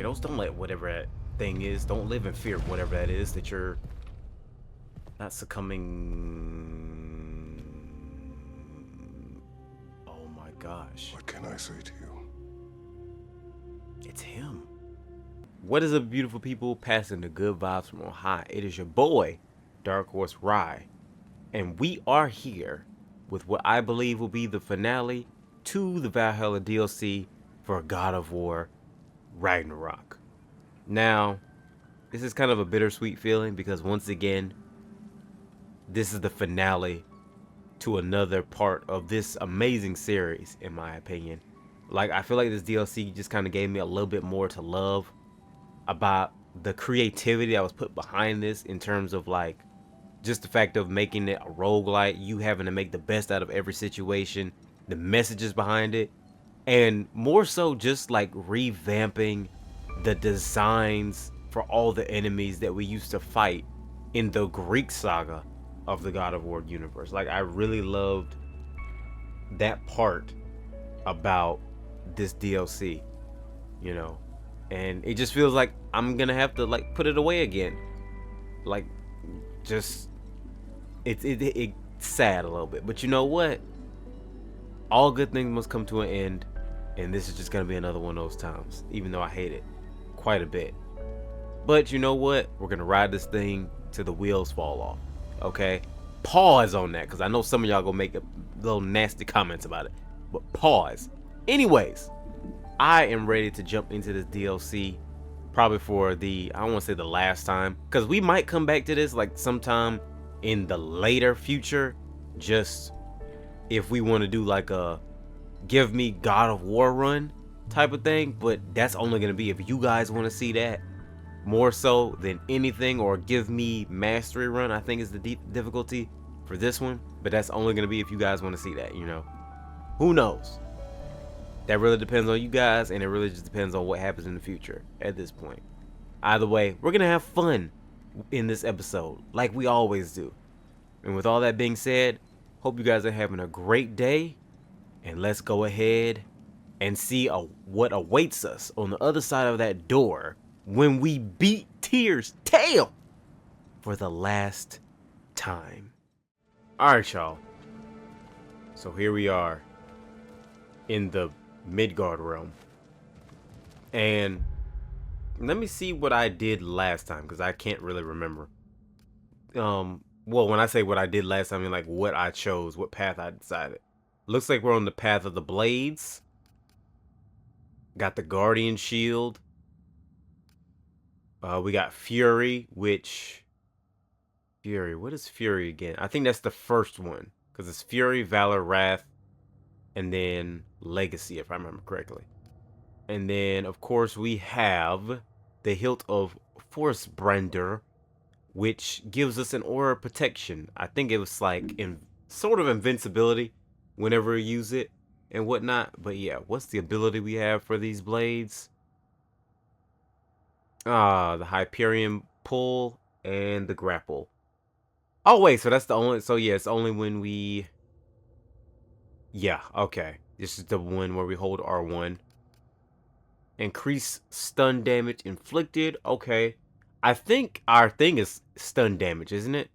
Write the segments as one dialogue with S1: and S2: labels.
S1: Kratos, don't let whatever that thing is, don't live in fear of whatever that is that you're not succumbing. Oh my gosh.
S2: What can I say to you?
S1: It's him. What is up, beautiful people? Passing the good vibes from on high. It is your boy, DarkHorse Rye. And we are here with what I believe will be the finale to the Valhalla DLC for God of War Ragnarok. Now, this is kind of a bittersweet feeling because once again, this is the finale to another part of this amazing series, in my opinion. Like, I feel like this DLC just kind of gave me a little bit more to love about the creativity that was put behind this, in terms of like just the fact of making it a roguelite, you having to make the best out of every situation, the messages behind it, and more so just like revamping the designs for all the enemies that we used to fight in the Greek saga of the God of War universe. Like, I really loved that part about this DLC, you know, and it just feels like I'm gonna have to like put it away again. Like, just it's sad a little bit, but you know what? All good things must come to an end, and this is just gonna be another one of those times, even though I hate it quite a bit. But you know what? We're gonna ride this thing till the wheels fall off. Okay? Pause on that, because I know some of y'all gonna make a little nasty comments about it. But pause. Anyways, I am ready to jump into this DLC, probably for the, I don't want to say the last time, because we might come back to this like sometime in the later future, just if we want to do like a give me God of War run type of thing. But that's only going to be if you guys want to see that more so than anything, or give me mastery run, I think is the difficulty for this one. But that's only going to be if you guys want to see that, you know. Who knows? That really depends on you guys, and it really just depends on what happens in the future at this point. Either way, we're going to have fun in this episode, like we always do. And with all that being said, hope you guys are having a great day, and let's go ahead and see what awaits us on the other side of that door when we beat Tyr's tail for the last time. Alright, y'all. So here we are in the Midgard realm. And let me see what I did last time, because I can't really remember. Well, when I say what I did last time, I mean like what I chose, what path I decided. Looks like we're on the path of the blades. Got the Guardian Shield. We got Fury, which... Fury, what is Fury again? I think that's the first one, because it's Fury, Valor, Wrath, and then Legacy, if I remember correctly. And then, of course, we have the Hilt of Forcebrander, which gives us an aura of protection. I think it was like sort of invincibility whenever we use it and whatnot. But yeah, what's the ability we have for these blades? The Hyperion pull and the grapple. Oh wait, so that's the only, so yeah, it's only when we, yeah, okay. This is the one where we hold R1. Increase stun damage inflicted. Okay. I think our thing is stun damage, isn't it?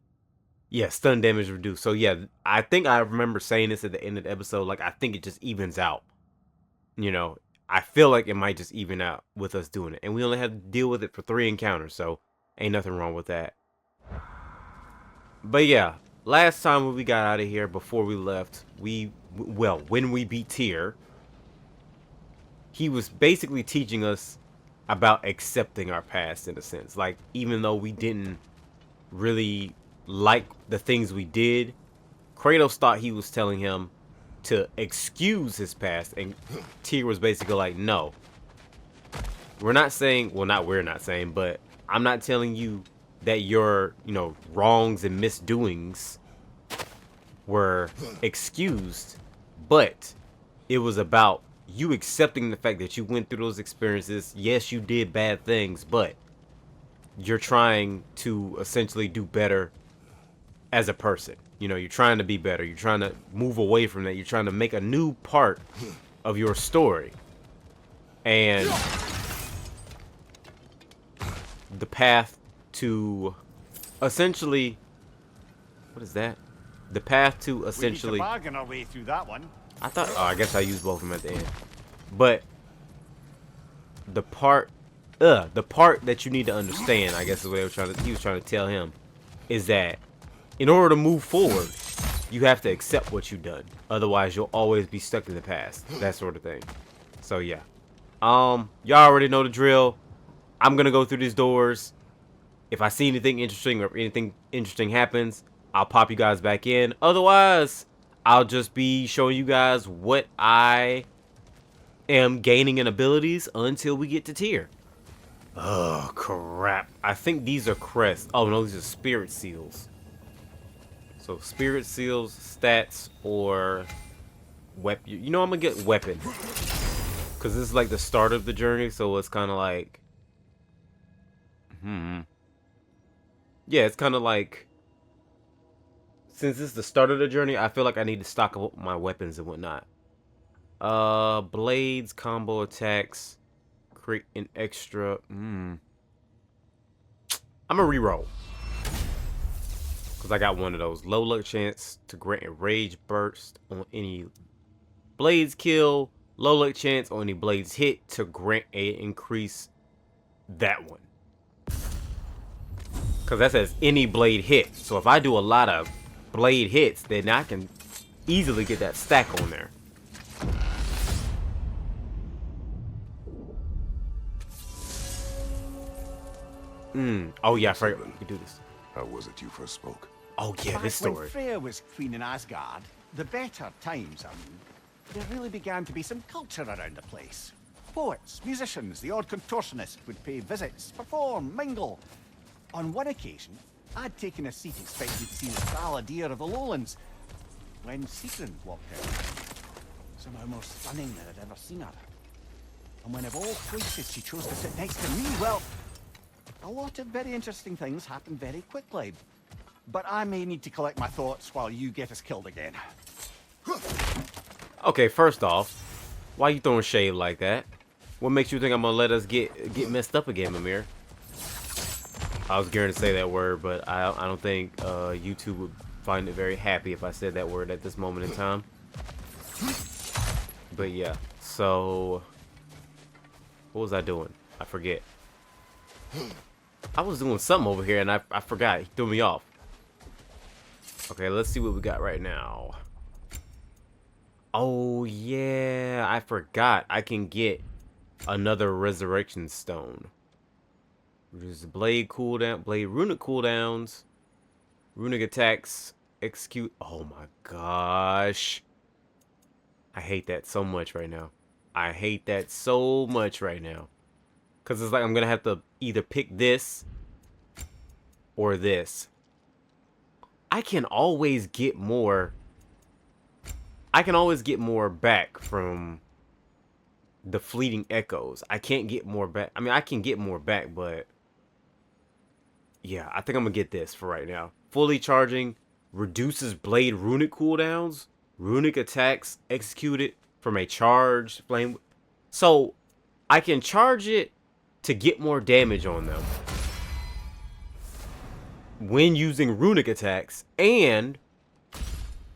S1: Yeah, stun damage reduced. So yeah, I think I remember saying this at the end of the episode. Like, I think it just evens out. You know, I feel like it might just even out with us doing it. And we only have to deal with it for 3 encounters. So ain't nothing wrong with that. But yeah, last time when we got out of here, before we left, when we beat Tyr, he was basically teaching us about accepting our past, in a sense. Like, even though we didn't really like the things we did, Kratos thought he was telling him to excuse his past, and Tyr was basically like, no. We're not saying, well, not we're not saying, but I'm not telling you that your, you know, wrongs and misdoings were excused, but it was about you accepting the fact that you went through those experiences. Yes, you did bad things, but you're trying to essentially do better as a person. You know, you're trying to be better. You're trying to move away from that. You're trying to make a new part of your story. And the path to essentially, what is that? The path to essentially.
S2: We need to bargain our way through that one.
S1: I thought. Oh, I guess I used both of them at the end. But the part that you need to understand, I guess is what he was trying to tell him, is that in order to move forward, you have to accept what you've done. Otherwise, you'll always be stuck in the past. That sort of thing. So yeah. Y'all already know the drill. I'm gonna go through these doors. If I see anything interesting or if anything interesting happens, I'll pop you guys back in. Otherwise, I'll just be showing you guys what I am gaining in abilities until we get to tier. Oh, crap. I think these are crests. Oh, no, these are spirit seals. So, spirit seals, stats, or weapon. You know, I'm going to get weapon. Because this is like the start of the journey, so it's kind of like... Yeah, it's kind of like... Since this is the start of the journey, I feel like I need to stock up my weapons and whatnot. Blades, combo attacks, create an extra. I'm gonna reroll because I got one of those. Low luck chance to grant a rage burst on any blades kill. Low luck chance on any blades hit to grant a increase. That one, because that says any blade hit. So if I do a lot of blade hits, then I can easily get that stack on there. Oh yeah, I forgot we could do this.
S3: How was it you first spoke?
S1: Oh yeah, this
S2: Back when
S1: story.
S2: Freya was queen in Asgard, the better times, there really began to be some culture around the place. Poets, musicians, the odd contortionist would pay visits, perform, mingle. On one occasion, I'd taken a seat expecting to see the Saladier of the Lowlands, when Sigrun walked out. Somehow more stunning than I'd ever seen her. And when of all places she chose to sit next to me, well, a lot of very interesting things happened very quickly. But I may need to collect my thoughts while you get us killed again.
S1: Okay, first off, why you throwing shade like that? What makes you think I'm gonna let us get messed up again, Mimir? I was going to say that word, but I don't think YouTube would find it very happy if I said that word at this moment in time. But yeah, so what was I doing? I forget. I was doing something over here and I forgot. He threw me off. Okay, let's see what we got right now. Oh yeah, I forgot. I can get another resurrection stone. There's blade cooldown, blade runic cooldowns, runic attacks, execute. Oh my gosh. I hate that so much right now. I hate that so much right now. Because it's like I'm going to have to either pick this or this. I can always get more. I can always get more back from the fleeting echoes. I can't get more back. I mean, I can get more back, but yeah, I think I'm going to get this for right now. Fully charging reduces blade runic cooldowns, runic attacks executed from a charged flame. So I can charge it to get more damage on them when using runic attacks, and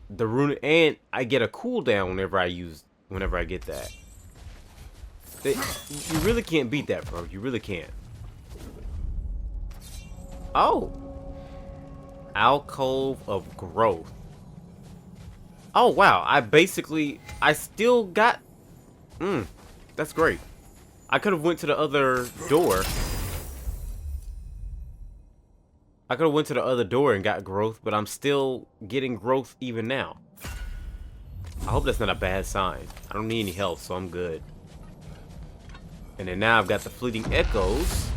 S1: the runic, and I get a cooldown whenever I get that. You really can't beat that, bro. You really can't. Oh, alcove of growth. Oh wow, I still got. That's great. I could have went to the other door. And got growth, but I'm still getting growth even now. I hope that's not a bad sign. I don't need any health, so I'm good. And then now I've got the fleeting echoes.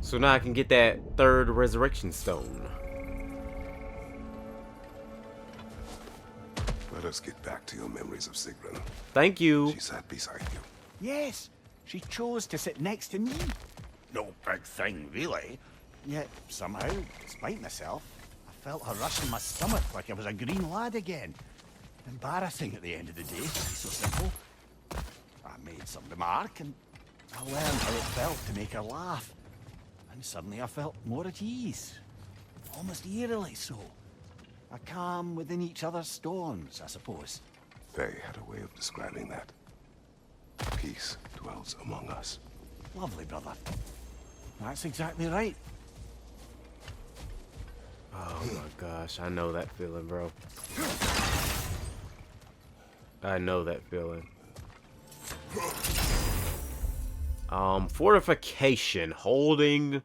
S1: So now I can get that third resurrection stone.
S3: Let us get back to your memories of Sigrun.
S1: Thank you.
S3: She sat beside you.
S2: Yes, she chose to sit next to me. No big thing, really. Yet, somehow, despite myself, I felt her rush in my stomach like I was a green lad again. Embarrassing at the end of the day, to be so simple. I made some remark, and I learned how it felt to make her laugh. And suddenly I felt more at ease. Almost eerily so. A calm within each other's storms, I suppose.
S3: They had a way of describing that. Peace dwells among us.
S2: Lovely, brother. That's exactly right.
S1: Oh my gosh, I know that feeling, bro. I know that feeling. Fortification. Holding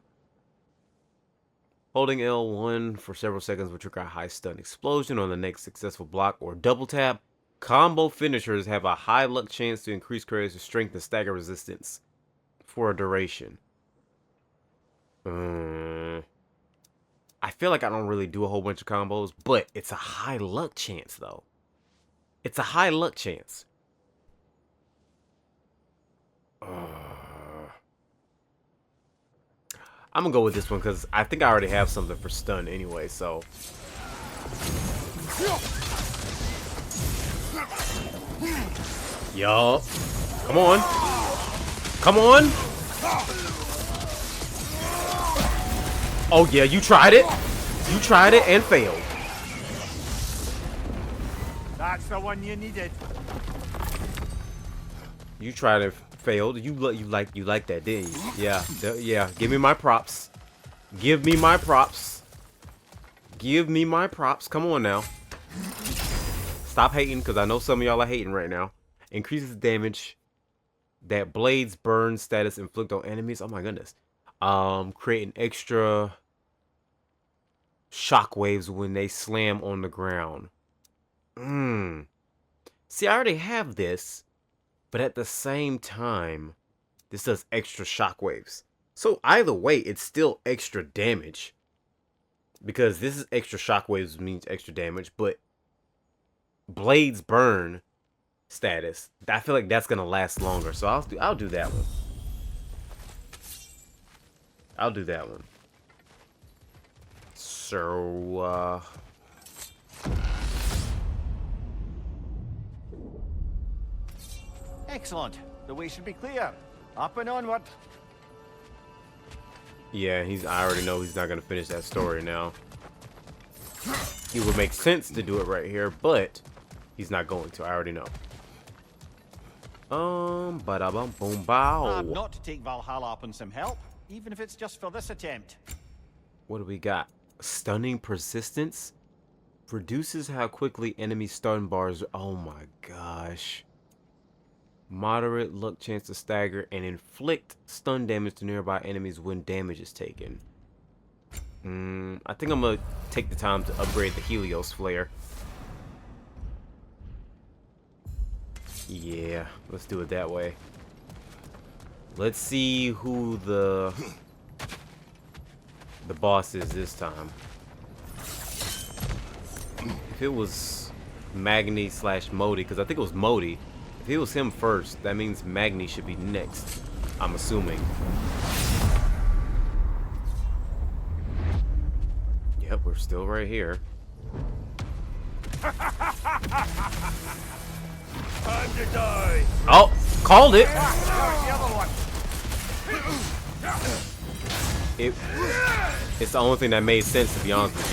S1: L1 for several seconds will trigger a high stun explosion on the next successful block or double tap. Combo finishers have a high luck chance to increase courage, strength, and stagger resistance for a duration. I feel like I don't really do a whole bunch of combos, but it's a high luck chance, though. It's a high luck chance. I'm gonna go with this one because I think I already have something for stun anyway, so. Yup. Come on. Come on. Oh yeah, you tried it. You tried it and failed.
S2: That's the one you needed.
S1: You tried it, failed. You like that, didn't you? Yeah, yeah. Give me my props. Give me my props. Give me my props. Come on now. Stop hating, because I know some of y'all are hating right now. Increases damage that blades burn status inflict on enemies. Oh my goodness. Creating extra shockwaves when they slam on the ground. See, I already have this, but at the same time, this does extra shockwaves. So either way, it's still extra damage. Because this is extra shockwaves means extra damage, but blades burn status, I feel like that's gonna last longer. So I'll do that one. I'll do that one. So
S2: Excellent. The way should be clear. Up and onward.
S1: yeah, I already know he's not gonna finish that story now. It would make sense to do it right here, but he's not going to. I already know. Bada bum boom bow.
S2: Not to take Valhalla up on some help, even if it's just for this attempt.
S1: What do we got? Stunning persistence reduces how quickly enemy stun bars. Oh my gosh. Moderate luck chance to stagger and inflict stun damage to nearby enemies when damage is taken. I think I'm gonna take the time to upgrade the Helios Flare. Yeah, let's do it that way. Let's see who the boss is this time. If it was Magni / Modi, because I think it was Modi. If it was him first, that means Magni should be next, I'm assuming. Yep, we're still right here.
S2: Time to die.
S1: Oh, called it.
S2: The other one.
S1: It's the only thing that made sense, to be honest with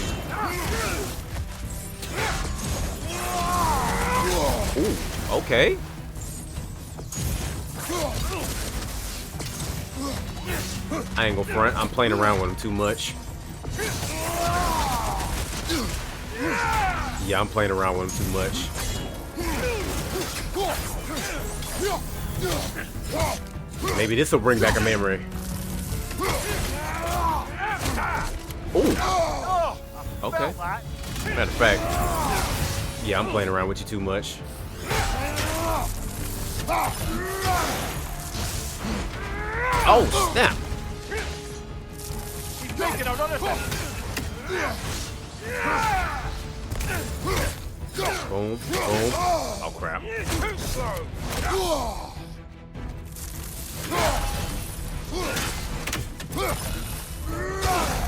S1: you. Ooh, okay. I ain't gonna front. I'm playing around with him too much. Yeah, I'm playing around with him too much. Maybe this will bring back a memory. Ooh. Okay. Matter of fact, yeah, I'm playing around with you too much. Oh, snap.
S2: He's making another thing.
S1: Boom, boom. Oh, crap.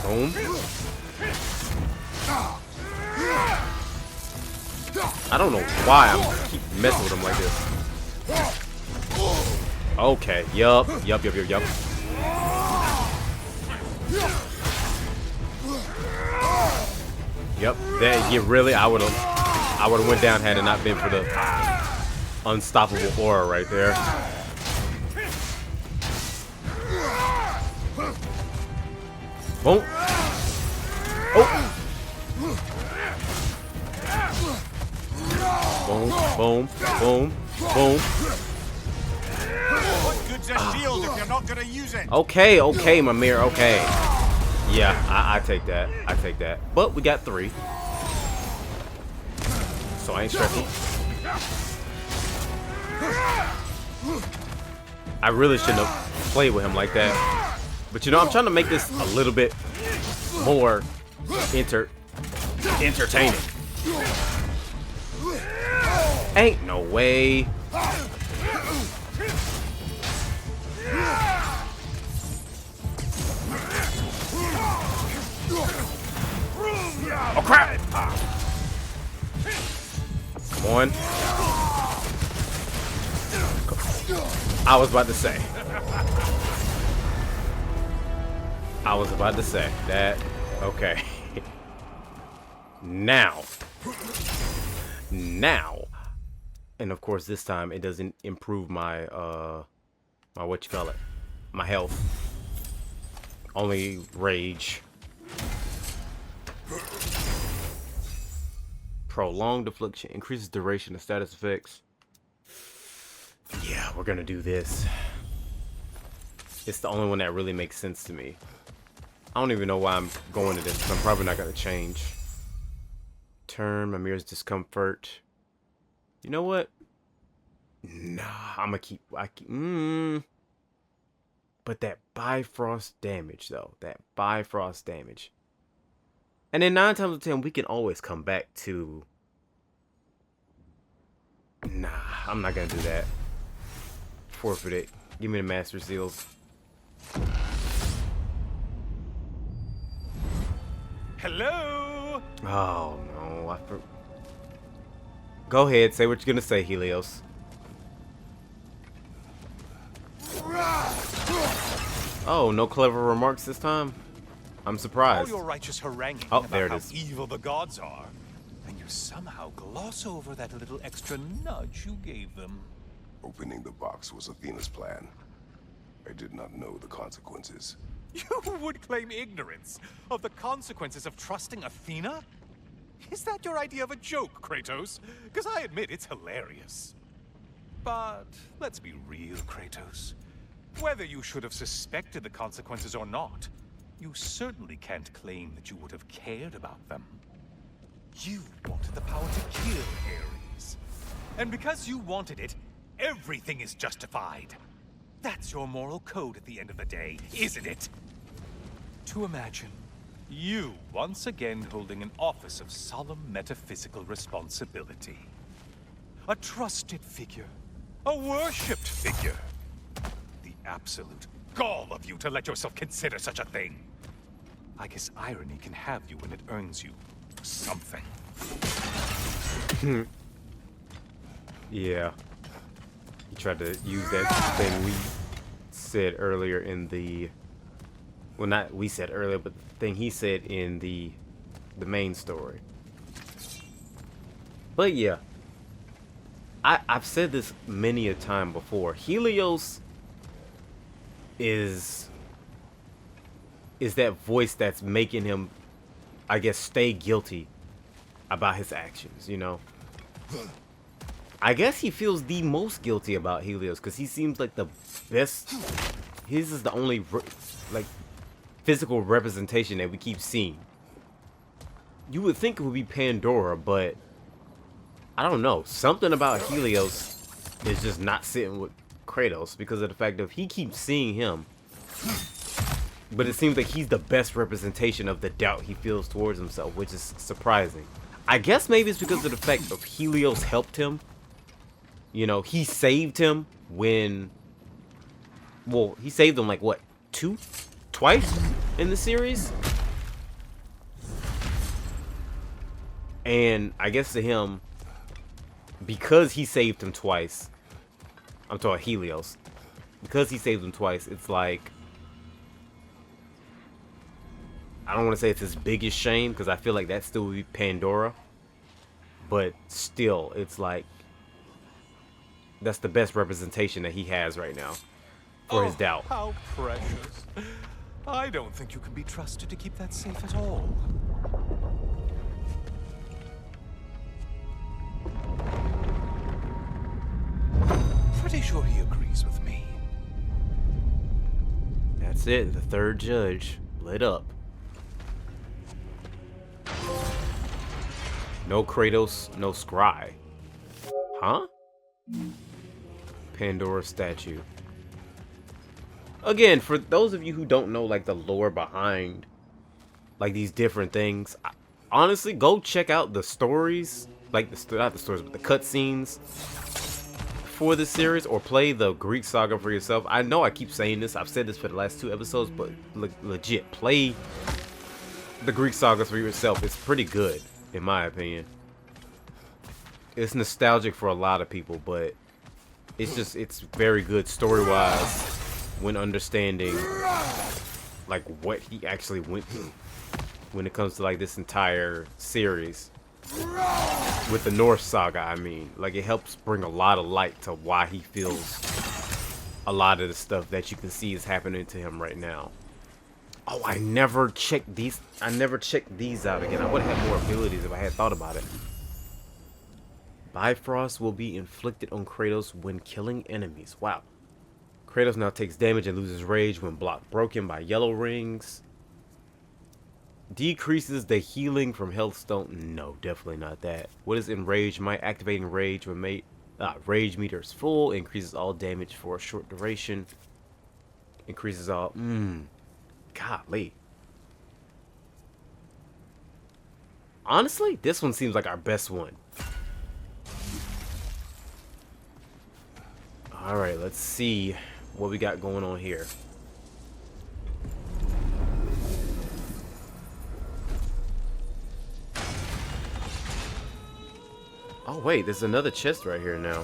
S1: Boom. I don't know why I keep messing with him like this. Okay, yup. Yep. That you really I would have went down had it not been for the unstoppable aura right there. Boom. Oh. Boom, boom, boom, boom.
S2: What good's a shield if you're not gonna use it?
S1: Okay, okay, Mimir, okay. Yeah, I take that. I take that. But we got 3. So I ain't stressing. I really shouldn't have played with him like that. But you know, I'm trying to make this a little bit more entertaining. Ain't no way. Oh crap! Come on. I was about to say. That. Okay. Now. And of course this time it doesn't improve my my what you call it? My health. Only rage. Prolonged affliction increases duration of status effects. Yeah, we're gonna do this. It's the only one that really makes sense to me. I don't even know why I'm going to this, because I'm probably not gonna change. Turn Mimir's discomfort. You know what? Nah, I'm gonna keep. But that Bifrost damage, though. That Bifrost damage. And then 9 times out of 10, we can always come back to... Nah, I'm not gonna do that. Forfeit it. Give me the Master Seals.
S2: Hello?
S1: Oh, no. Go ahead. Say what you're gonna say, Helios. Oh, no clever remarks this time? I'm surprised.
S4: All your righteous haranguing
S1: Oh,
S4: about
S1: there it
S4: how
S1: is.
S4: evil the gods are, and you somehow gloss over that little extra nudge you gave them.
S3: Opening the box was Athena's plan. I did not know the consequences.
S4: You would claim ignorance of the consequences of trusting Athena? Is that your idea of a joke, Kratos? Because I admit it's hilarious. But let's be real, Kratos. Whether you should have suspected the consequences or not, you certainly can't claim that you would have cared about them. You wanted the power to kill Ares. And because you wanted it, everything is justified. That's your moral code at the end of the day, isn't it? To imagine you once again holding an office of solemn metaphysical responsibility. A trusted figure. A worshipped figure. The absolute gall of you to let yourself consider such a thing. I guess irony can have you when it earns you something.
S1: Yeah. He tried to use that thing we said earlier in the... Well, not we said earlier, but the thing he said in the main story. But yeah. I've said this many a time before. Helios is that voice that's making him, I guess, stay guilty about his actions, you know? I guess he feels the most guilty about Helios because he seems like the best. His is the only like physical representation that we keep seeing. You would think it would be Pandora, but I don't know. Something about Helios is just not sitting with Kratos because of the fact that he keeps seeing him. But it seems like he's the best representation of the doubt he feels towards himself, which is surprising. I guess maybe it's because of the fact of Helios helped him. You know, he saved him when... Well, he saved him like, what, twice in the series? And I guess to him, because he saved him twice... I'm talking Helios. Because he saved him twice, it's like... I don't want to say it's his biggest shame, because I feel like that still would be Pandora. But still, it's like, that's the best representation that he has right now for his doubt.
S4: How precious. I don't think you can be trusted to keep that safe at all. Pretty sure he agrees with me.
S1: That's it. The third judge lit up. No Kratos, no Scry. Huh? Pandora statue. Again, for those of you who don't know like the lore behind like these different things, honestly, go check out the stories, like not the stories, but the cutscenes for this series, or play the Greek saga for yourself. I know I keep saying this, I've said this for the last 2 episodes, but legit, play the Greek sagas for yourself. It's pretty good, in my opinion. It's nostalgic for a lot of people, but it's very good story-wise when understanding like what he actually went through when it comes to like this entire series. With the Norse saga, I mean, like it helps bring a lot of light to why he feels a lot of the stuff that you can see is happening to him right now. Oh, I never checked these out again. I would have had more abilities if I had thought about it. Bifrost will be inflicted on Kratos when killing enemies. Wow. Kratos now takes damage and loses rage when blocked broken by yellow rings. Decreases the healing from health stone. No, definitely not that. What is enraged? My activating rage when rage meter is full. Increases all damage for a short duration. Increases all. Golly. Honestly, this one seems like our best one. All right, let's see what we got going on here. Oh wait, there's another chest right here now.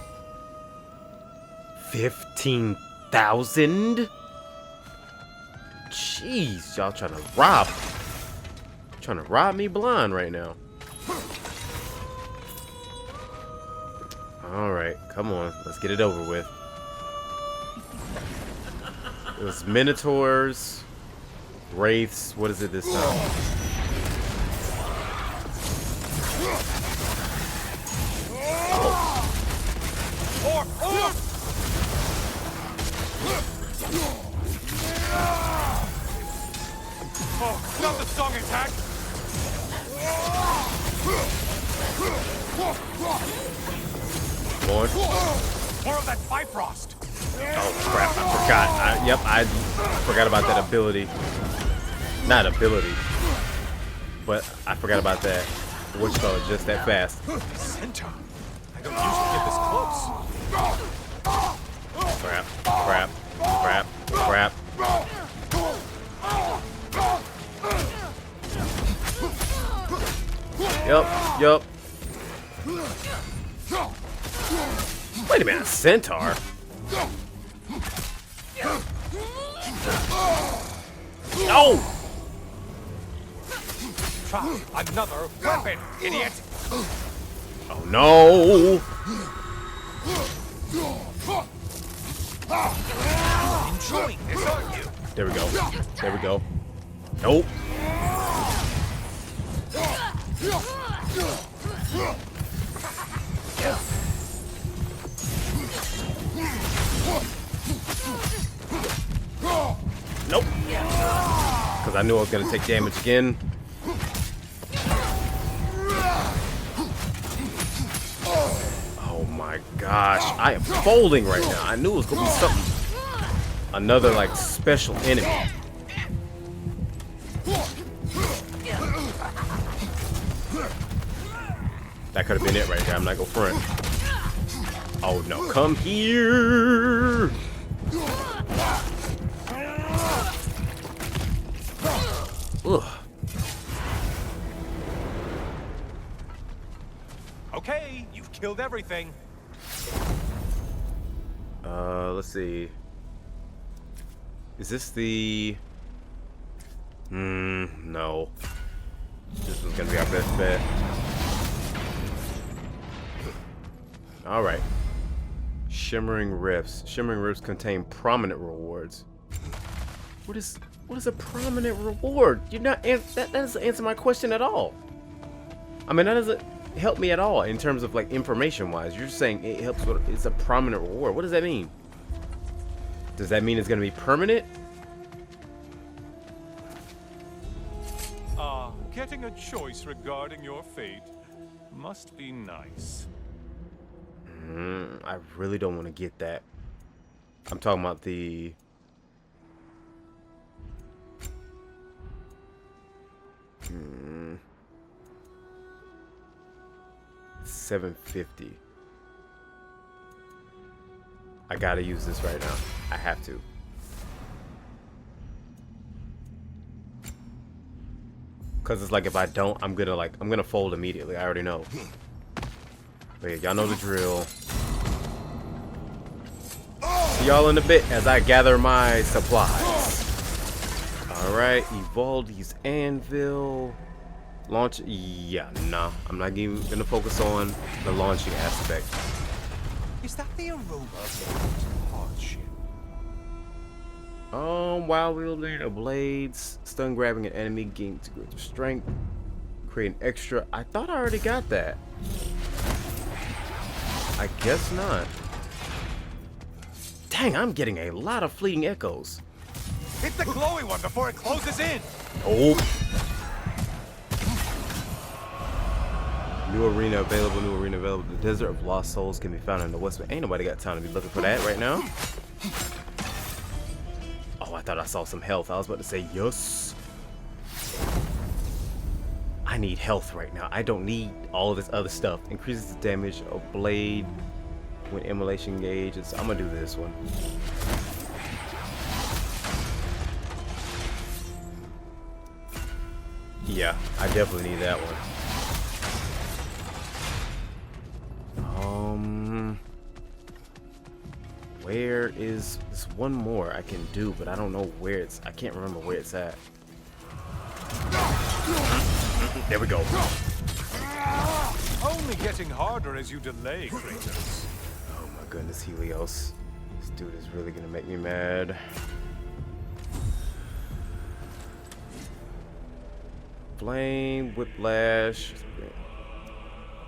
S1: 15,000? Jeez, y'all trying to rob me blind right now. All right, come on, let's get it over with. It was Minotaurs, Wraiths. What is it this time?
S4: Oh, not the song attack!
S1: Lord.
S4: More of that Bifrost!
S1: Oh crap, I forgot. I forgot about that ability. Not ability, but I forgot about that. What you call it, just that fast.
S4: Center. I don't usually get this close.
S1: Crap, crap, crap, crap. Yup. Wait a minute, centaur? No!
S4: Try another weapon, idiot!
S1: Oh no!
S4: Enjoying this, aren't you?
S1: There we go. There we go. Nope. Nope. Because I knew I was going to take damage again. Oh my gosh. I am folding right now. I knew it was going to be something. Another, like, special enemy. That could have been it right there. I'm not going to front. Oh no. Come here. Ugh.
S4: Okay, you've killed everything.
S1: Let's see. Is this the... No. This was gonna be our best bet. Alright. Shimmering Rifts. Shimmering Rifts contain prominent rewards. What is a prominent reward? You're not that doesn't answer my question at all. I mean, that doesn't help me at all in terms of like information wise. You're just saying it helps with it's a prominent reward. What does that mean? Does that mean it's gonna be permanent?
S4: Getting a choice regarding your fate must be nice.
S1: I really don't want to get that. I'm talking about the 750. I gotta use this right now. I have to. Cause it's like if I don't, I'm gonna fold immediately. I already know. But yeah, y'all know the drill. See y'all in a bit as I gather my supplies. Alright, Evaldi's Anvil. Launch, yeah, nah. I'm not even gonna focus on the launching aspect.
S4: Is that the aroma of hardship?
S1: While wielding a blades, stun grabbing an enemy, gains greater strength, create an extra. I thought I already got that. I guess not. Dang, I'm getting a lot of fleeting echoes.
S4: Hit the glowy one before it closes in.
S1: Oh. New arena available, new arena available. The Desert of Lost Souls can be found in the west. Ain't nobody got time to be looking for that right now. Oh, I thought I saw some health. I was about to say yes. I need health right now. I don't need all of this other stuff. Increases the damage of blade when immolation engages. I'm gonna do this one. Yeah, I definitely need that one. Where is this one more I can do, but I don't know where it's. I can't remember where it's at. There we go.
S4: Only getting harder as you delay, Kratos.
S1: Oh my goodness, Helios. This dude is really gonna make me mad. Flame, Whiplash,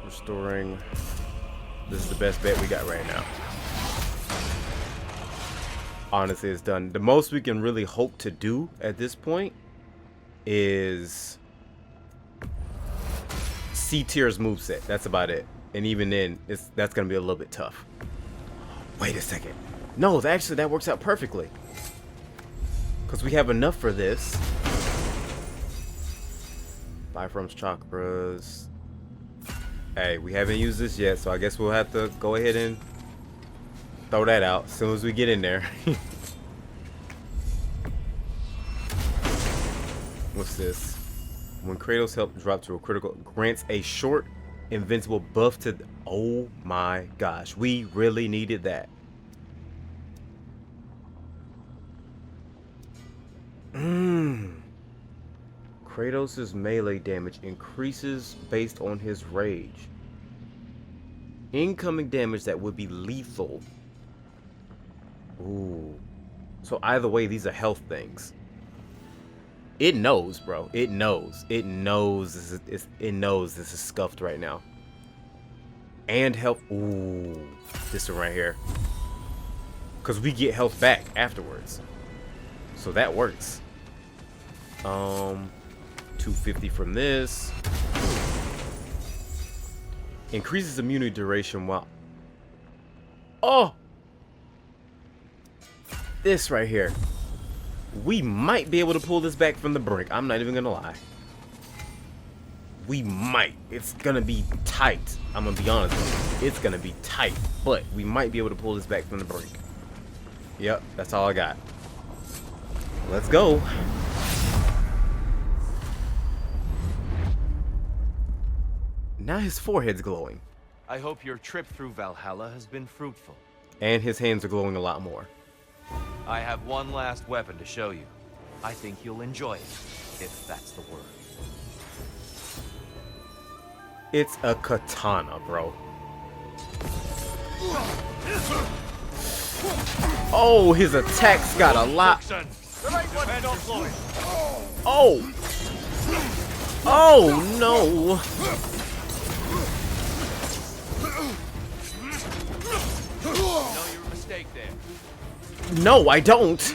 S1: restoring. This is the best bet we got right now. Honestly, it's done. The most we can really hope to do at this point is C tier's moveset. That's about it. And even then, that's gonna be a little bit tough. Wait a second. No, actually that works out perfectly. Because we have enough for this. Bifrom's chakras. Hey, we haven't used this yet, so I guess we'll have to go ahead and throw that out as soon as we get in there. What's this? When Kratos help drop to a critical, grants a short invincible buff to. Oh my gosh, we really needed that. Kratos' melee damage increases based on his rage. Incoming damage that would be lethal. Ooh. So either way, these are health things. It knows, bro. It knows. It knows it knows this is scuffed right now. And health. Ooh. This one right here. Because we get health back afterwards. So that works. 250 from this. Increases immunity duration while. Oh! This right here. We might be able to pull this back from the brink. I'm not even gonna lie. We might. It's gonna be tight. I'm gonna be honest with you. It's gonna be tight. But we might be able to pull this back from the brink. Yep, that's all I got. Let's go. Now his forehead's glowing.
S5: I hope your trip through Valhalla has been fruitful.
S1: And his hands are glowing a lot more.
S5: I have one last weapon to show you. I think you'll enjoy it. if that's the word.
S1: It's a katana, bro. Oh, his attacks got a lot. Oh. Oh, no.
S5: Know your mistake there.
S1: No, I don't.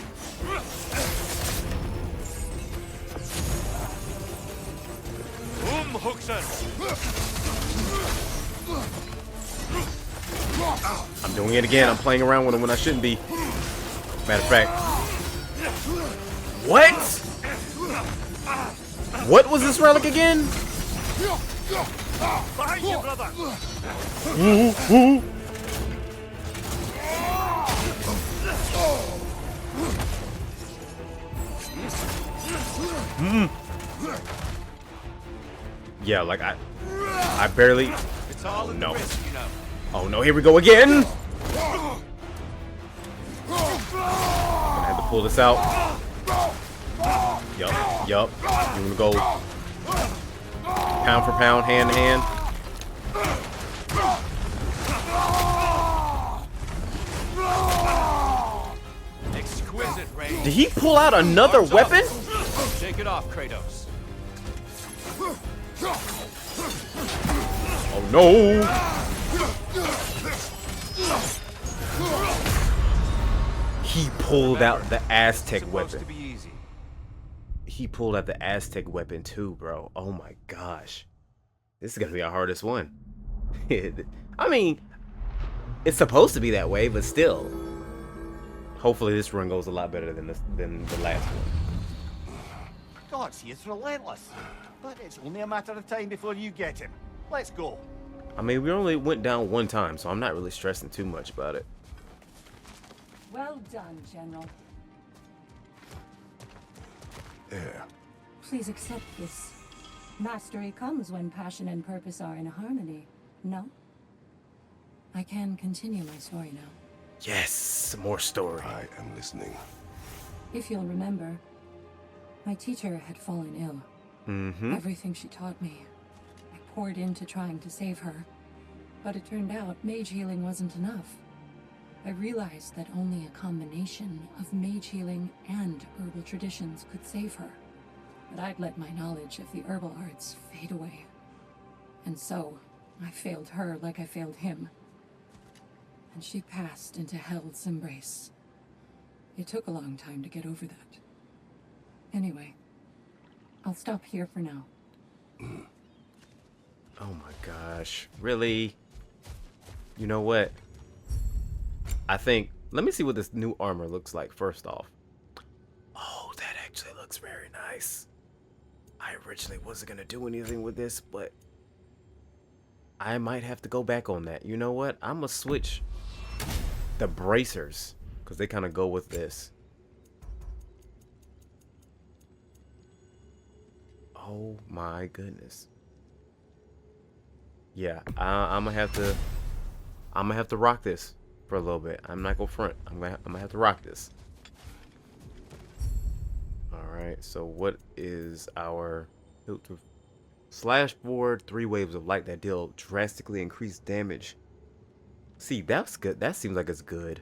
S1: I'm doing it again. I'm playing around with him when I shouldn't be. Matter of fact. What? What was this relic again?
S4: Behind you, brother!
S1: Yeah, like I barely.
S5: It's all in the risk, you know.
S1: Oh no, here we go again. Gonna have to pull this out. Yup. We're gonna go pound for pound, hand to hand.
S5: Exquisite range.
S1: Did he pull out another weapon?
S5: Shake it off, Kratos.
S1: Oh no! He pulled out the Aztec
S5: Supposed
S1: weapon.
S5: to be easy.
S1: He pulled out the Aztec weapon too, bro. Oh my gosh. This is gonna be our hardest one. I mean, it's supposed to be that way, but still. Hopefully this run goes a lot better than the last one.
S2: Gods, he is relentless. But it's only a matter of time before you get him. Let's go.
S1: I mean, we only went down one time, so I'm not really stressing too much about it.
S6: Well done, General.
S3: Yeah.
S6: Please accept this. Mastery comes when passion and purpose are in harmony. No? I can continue my story now.
S1: Yes, more story.
S3: I am listening.
S6: If you'll remember, my teacher had fallen ill. Everything she taught me, I poured into trying to save her. But it turned out mage healing wasn't enough. I realized that only a combination of mage healing and herbal traditions could save her. But I'd let my knowledge of the herbal arts fade away. And so, I failed her like I failed him. And she passed into Hell's embrace. It took a long time to get over that. Anyway, I'll stop here for now.
S1: Oh my gosh. Really? You know what? I think, let me see what this new armor looks like first off. Oh, that actually looks very nice. I originally wasn't going to do anything with this, but I might have to go back on that. You know what? I'm going to switch the bracers because they kind of go with this. Oh my goodness. Yeah, I'm gonna have to rock this for a little bit. I'm not gonna front. I'm gonna have to rock this. All right. So what is our slash board? 3 waves of light that deal drastically increased damage. See, that's good. That seems like it's good.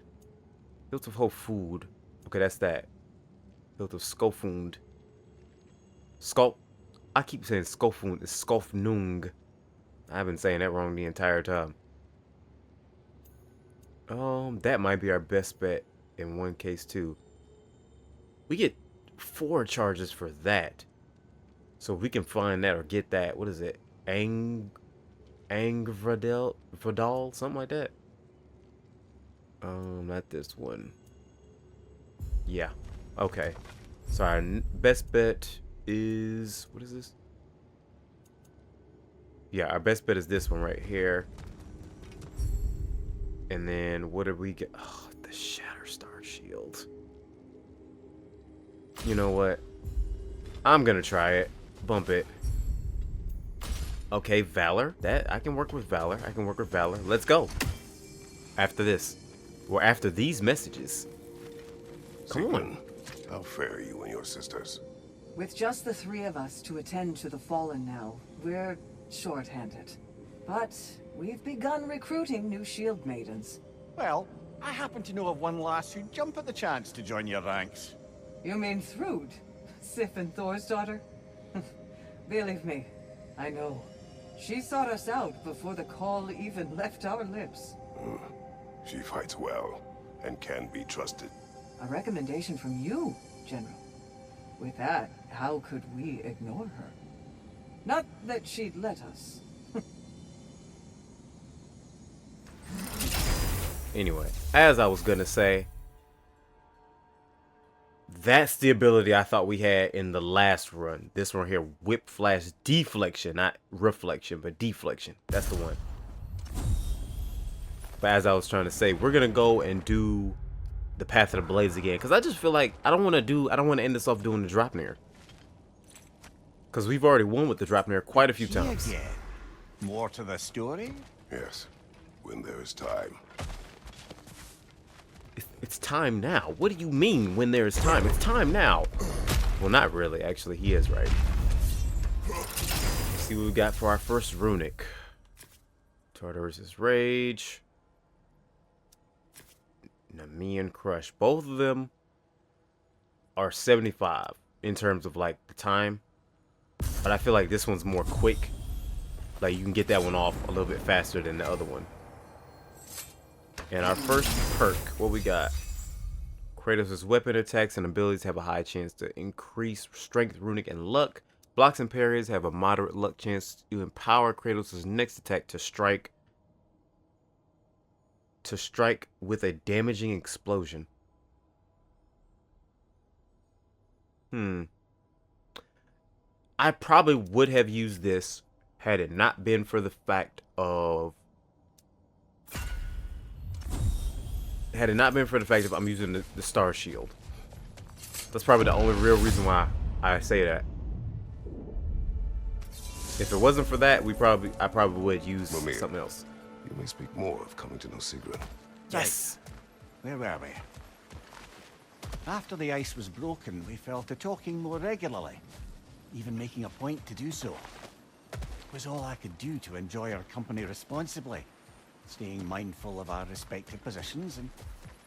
S1: Built of whole food. Okay, that's that. Built of skofund. I keep saying skofund. It's skofnung. I've been saying that wrong the entire time. That might be our best bet in one case too. We get 4 charges for that. So if we can find that or get that, what is it? Angvradel, something like that. Not this one. Yeah. Okay. So our best bet is, what is this? Yeah, our best bet is this one right here. And then what did we get? Oh, the Shatterstar Shield. You know what? I'm gonna try it. Bump it. Okay, Valor. That I can work with Valor. Let's go. After this. Or after these messages. Come on.
S3: How fare you and your sisters?
S7: With just the three of us to attend to the fallen now, we're short-handed. But we've begun recruiting new shield maidens.
S2: Well, I happen to know of one lass who'd jump at the chance to join your ranks.
S7: You mean Thrud? Sif and Thor's daughter? Believe me, I know. She sought us out before the call even left our lips.
S3: She fights well and can be trusted.
S7: A recommendation from you, General. With that, how could we ignore her? Not that she'd let us.
S1: Anyway, as I was gonna say, that's the ability I thought we had in the last run. This one here, whip flash deflection, not reflection, but deflection. That's the one. But as I was trying to say, we're gonna go and do the Path of the Blades again, because I just feel like I don't want to end this off doing the Dropnir, because we've already won with the Dropnir quite a few times.
S2: Again. More to the story?
S3: Yes, when there is time.
S1: It's time now. What do you mean when there is time? It's time now. Well, not really. Actually, he is right. Let's see what we got for our first runic. Tartarus' Rage. Nemean Crush. Both of them are 75 in terms of like the time. But I feel like this one's more quick. Like you can get that one off a little bit faster than the other one. And our first perk, what we got? Kratos' weapon attacks and abilities have a high chance to increase strength, runic, and luck. Blocks and parries have a moderate luck chance to empower Kratos' next attack to strike with a damaging explosion. I probably would have used this had it not been for the fact of I'm using the Star Shield. That's probably the only real reason why I say that. If it wasn't for that, I probably would use something else.
S3: You may speak more of coming to know Sigrun.
S2: Yes. Where were we? After the ice was broken, we fell to talking more regularly, even making a point to do so. It was all I could do to enjoy our company responsibly, staying mindful of our respective positions and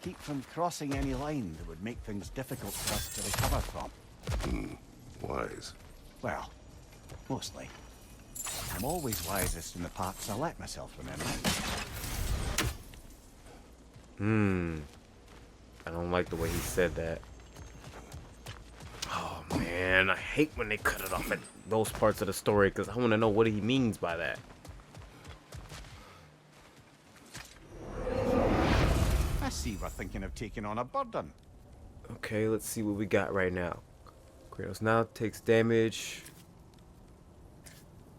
S2: keep from crossing any line that would make things difficult for us to recover from.
S3: Wise.
S2: Well, mostly. I'm always wisest in the parts I let myself remember.
S1: I don't like the way he said that. Oh man, I hate when they cut it off at those parts of the story because I want to know what he means by that.
S2: I see we're thinking of taking on a burden.
S1: Okay, let's see what we got right now. Kratos now takes damage.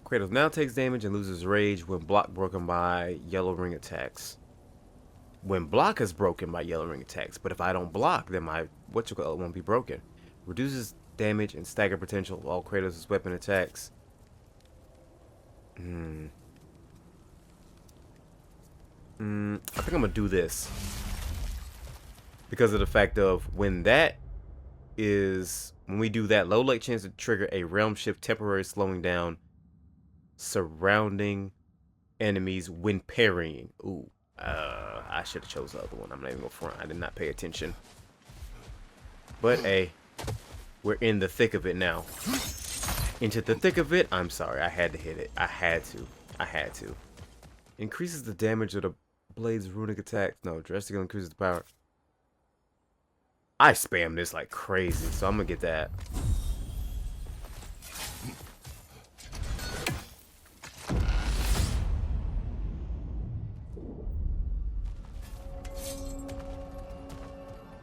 S1: Kratos now takes damage and loses rage when block broken by yellow ring attacks. When block is broken by yellow ring attacks, but if I don't block, then my won't be broken. Reduces damage and stagger potential of all Kratos' weapon attacks. I think I'm gonna do this because of the fact of when we do that, low light chance to trigger a realm shift, temporary slowing down surrounding enemies when parrying. Ooh, I should have chose the other one. I'm not even gonna front. I did not pay attention. But we're in the thick of it now. Into the thick of it. I'm sorry. I had to hit it. I had to. Increases the damage of the blade's runic attacks. No, drastically increases the power. I spam this like crazy, so I'm gonna get that.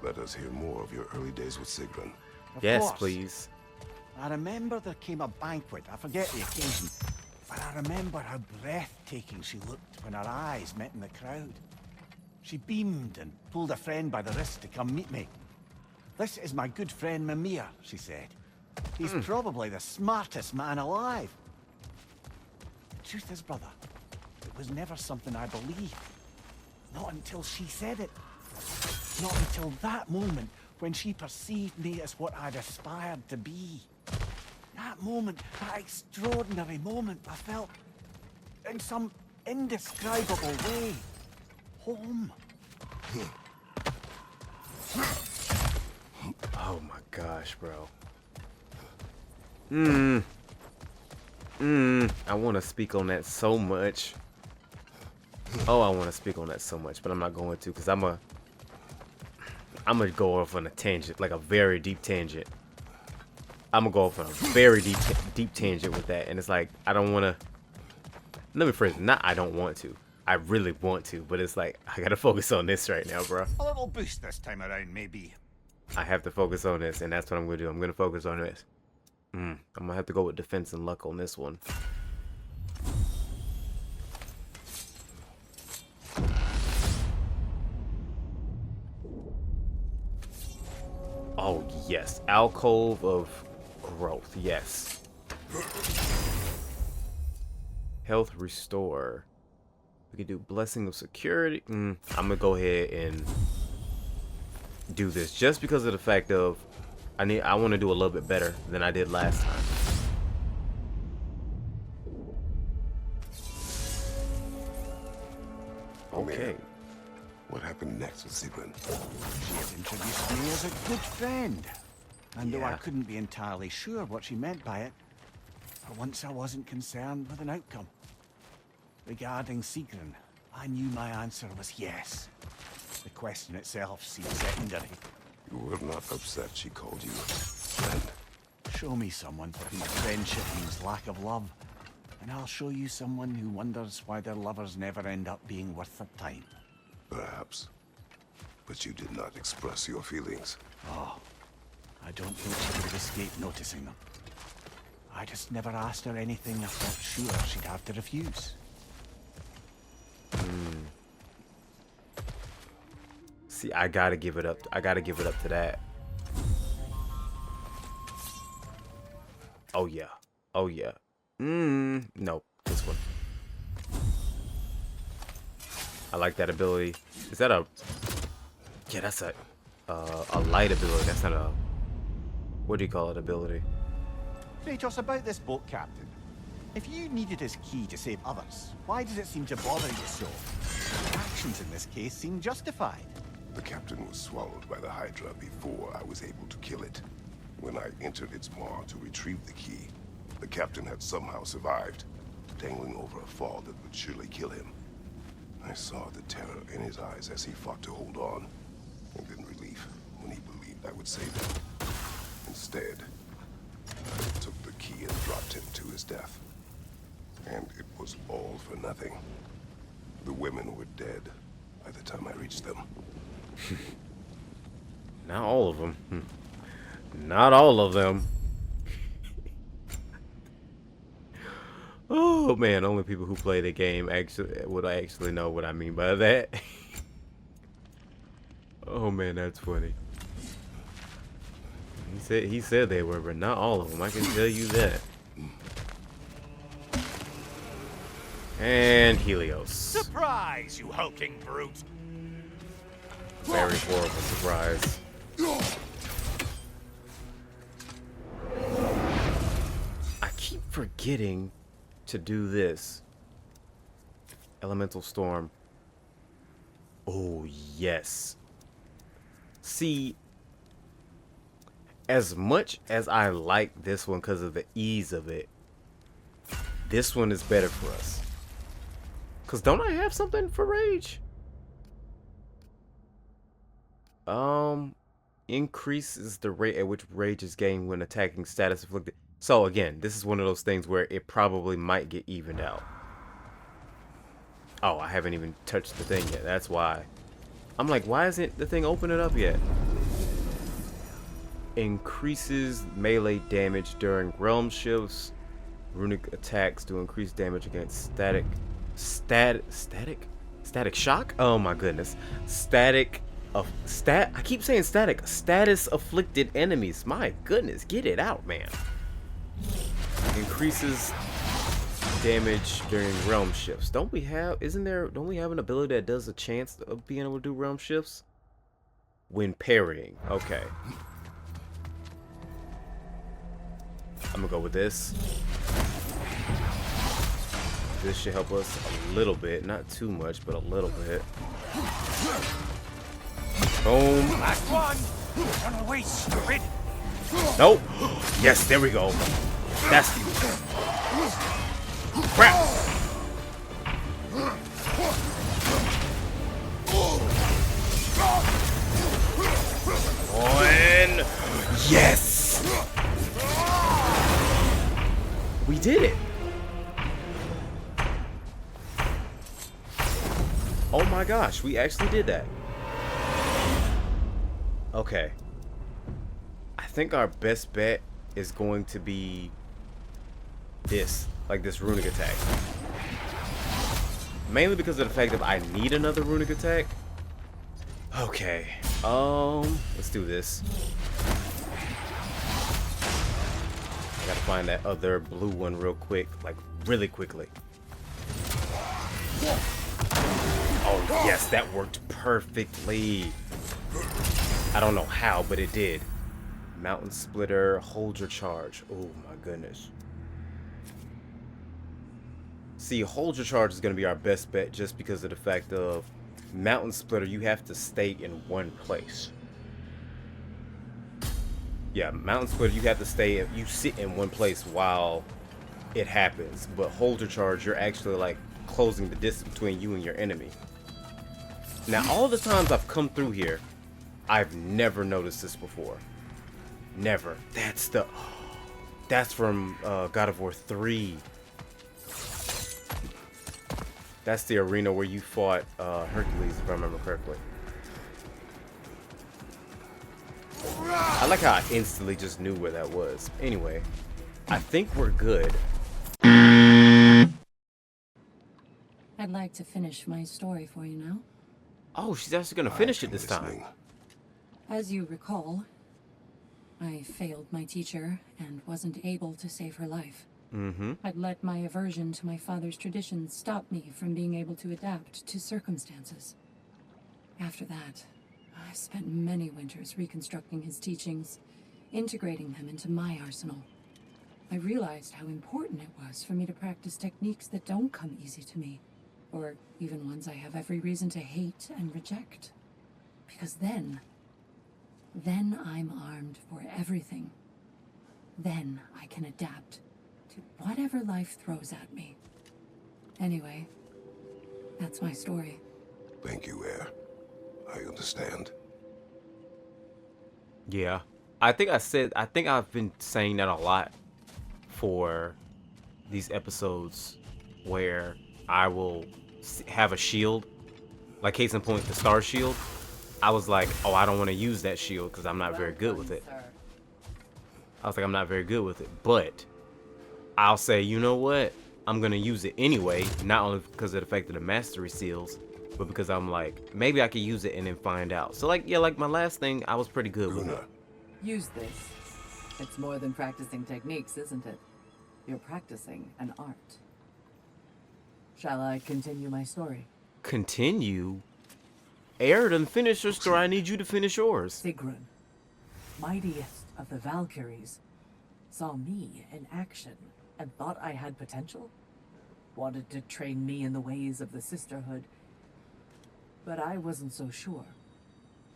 S3: Let us hear more of your early days with Sigrun.
S2: Of
S1: Yes,
S2: course.
S1: please.
S2: I remember there came a banquet. I forget the occasion. But I remember how breathtaking she looked when our eyes met in the crowd. She beamed and pulled a friend by the wrist to come meet me. "This is my good friend Mimir," she said. "He's probably the smartest man alive." The truth is, brother, it was never something I believed. Not until she said it. Not until that moment when she perceived me as what I'd aspired to be. that moment, that extraordinary moment, I felt, in some indescribable way, home.
S1: Oh my gosh, bro. I want to speak on that so much. Oh, I want to speak on that so much, but I'm not going to, because I'm gonna go off on a tangent, like a very deep tangent. I'm gonna go off on a very deep tangent with that, and it's like I don't want to. Let me phrase it. Not I don't want to. I really want to, but it's like I gotta focus on this right now, bro.
S2: A little boost this time around, maybe.
S1: I have to focus on this, and that's what I'm gonna do. I'm gonna focus on this. I'm gonna have to go with defense and luck on this one. Oh yes, alcove of growth. Yes. Health restore. We could do blessing of security. I'm gonna go ahead and do this just because of the fact of I want to do a little bit better than I did last time. Okay.
S3: What happened next with Sigrun?
S2: She had introduced me as a good friend. And though I
S1: Yeah.
S2: couldn't be entirely sure what she meant by it, for once I wasn't concerned with an outcome. Regarding Sigrun, I knew my answer was yes. The question itself seemed secondary.
S3: You were not upset she called you friend.
S2: Show me someone for whom friendship means lack of love, and I'll show you someone who wonders why their lovers never end up being worth their time.
S3: Perhaps. But you did not express your feelings.
S2: Oh, I don't think she would have escaped noticing them. I just never asked her anything I felt sure she'd have to refuse.
S1: See, I gotta give it up. I gotta give it up to that. Oh yeah. Oh yeah. Nope. This one. I like that ability. Is that a? Yeah, that's a light ability. That's not a. What do you call it? Ability.
S2: Kratos, about this boat captain. If you needed his key to save others, why does it seem to bother you so? Your actions in this case seem justified.
S3: The captain was swallowed by the Hydra before I was able to kill it. When I entered its maw to retrieve the key, the captain had somehow survived, dangling over a fall that would surely kill him. I saw the terror in his eyes as he fought to hold on, and then relief when he believed I would save him. Instead, I took the key and dropped him to his death. And it was all for nothing. The women were dead by the time I reached them.
S1: Not all of them. Not all of them. Oh man, only people who play the game would actually know what I mean by that. Oh man, that's funny. He said they were, but not all of them. I can tell you that. And Helios.
S4: Surprise, you hulking brute!
S1: Very horrible surprise. I keep forgetting to do this. Elemental Storm. Oh, yes. See, as much as I like this one because of the ease of it, this one is better for us. Because don't I have something for Rage? Increases the rate at which rage is gained when attacking status afflicted. So again, this is one of those things where it probably might get evened out. Oh, I haven't even touched the thing yet. That's why. I'm like, why isn't the thing opening up yet? Increases melee damage during realm shifts. Runic attacks to increase damage against static shock. Oh my goodness, I keep saying status afflicted enemies. My goodness, get it out, man. Increases damage during realm shifts. Don't we have an ability that does a chance of being able to do realm shifts when parrying? Okay. I'm gonna go with this. This should help us a little bit, not too much, but a little bit. Boom.
S2: Last one! Run away, stupid!
S1: Nope. Yes, there we go. That's crap. On. Yes. We did it. Oh my gosh, we actually did that. Okay. I think our best bet is going to be this, like this runic attack. Mainly because of the fact that I need another runic attack. Okay. Let's do this. I gotta find that other blue one real quick, like really quickly. Oh yes, that worked perfectly. I don't know how, but it did. Mountain Splitter, hold your charge. Oh my goodness. See, hold your charge is going to be our best bet just because of the fact of Mountain Splitter, you have to stay in one place. Yeah, Mountain Splitter, you have to stay, you sit in one place while it happens. But hold your charge, you're actually like closing the distance between you and your enemy. Now, all the times I've come through here, I've never noticed this before. Never. That's from God of War 3. That's the arena where you fought Hercules, if I remember correctly. I like how I instantly just knew where that was. Anyway, I think we're good.
S6: I'd like to finish my story for you now.
S1: Oh, she's actually going to finish it this time.
S3: Listening.
S6: As you recall, I failed my teacher and wasn't able to save her life. I'd let my aversion to my father's traditions stop me from being able to adapt to circumstances. After that, I spent many winters reconstructing his teachings, integrating them into my arsenal. I realized how important it was for me to practice techniques that don't come easy to me, or even ones I have every reason to hate and reject. Because then I'm armed for everything. Then I can adapt to whatever life throws at me. Anyway, that's my story.
S3: Thank you, Air. I understand.
S1: Yeah. I think I've been saying that a lot for these episodes where I will have a shield. Like case in point, the star shield. I was like, oh, I don't want to use that shield because I'm not very good with it. I was like, I'm not very good with it. But I'll say, you know what? I'm going to use it anyway. Not only because of the fact of the mastery seals, but because I'm like, maybe I could use it and then find out. So like, yeah, like my last thing, I was pretty good with it.
S7: Use this. It's more than practicing techniques, isn't it? You're practicing an art. Shall I continue my story?
S1: Continue? Air done finished her story. I need you to finish yours.
S7: Sigrun, mightiest of the Valkyries, saw me in action and thought I had potential. Wanted to train me in the ways of the sisterhood. But I wasn't so sure.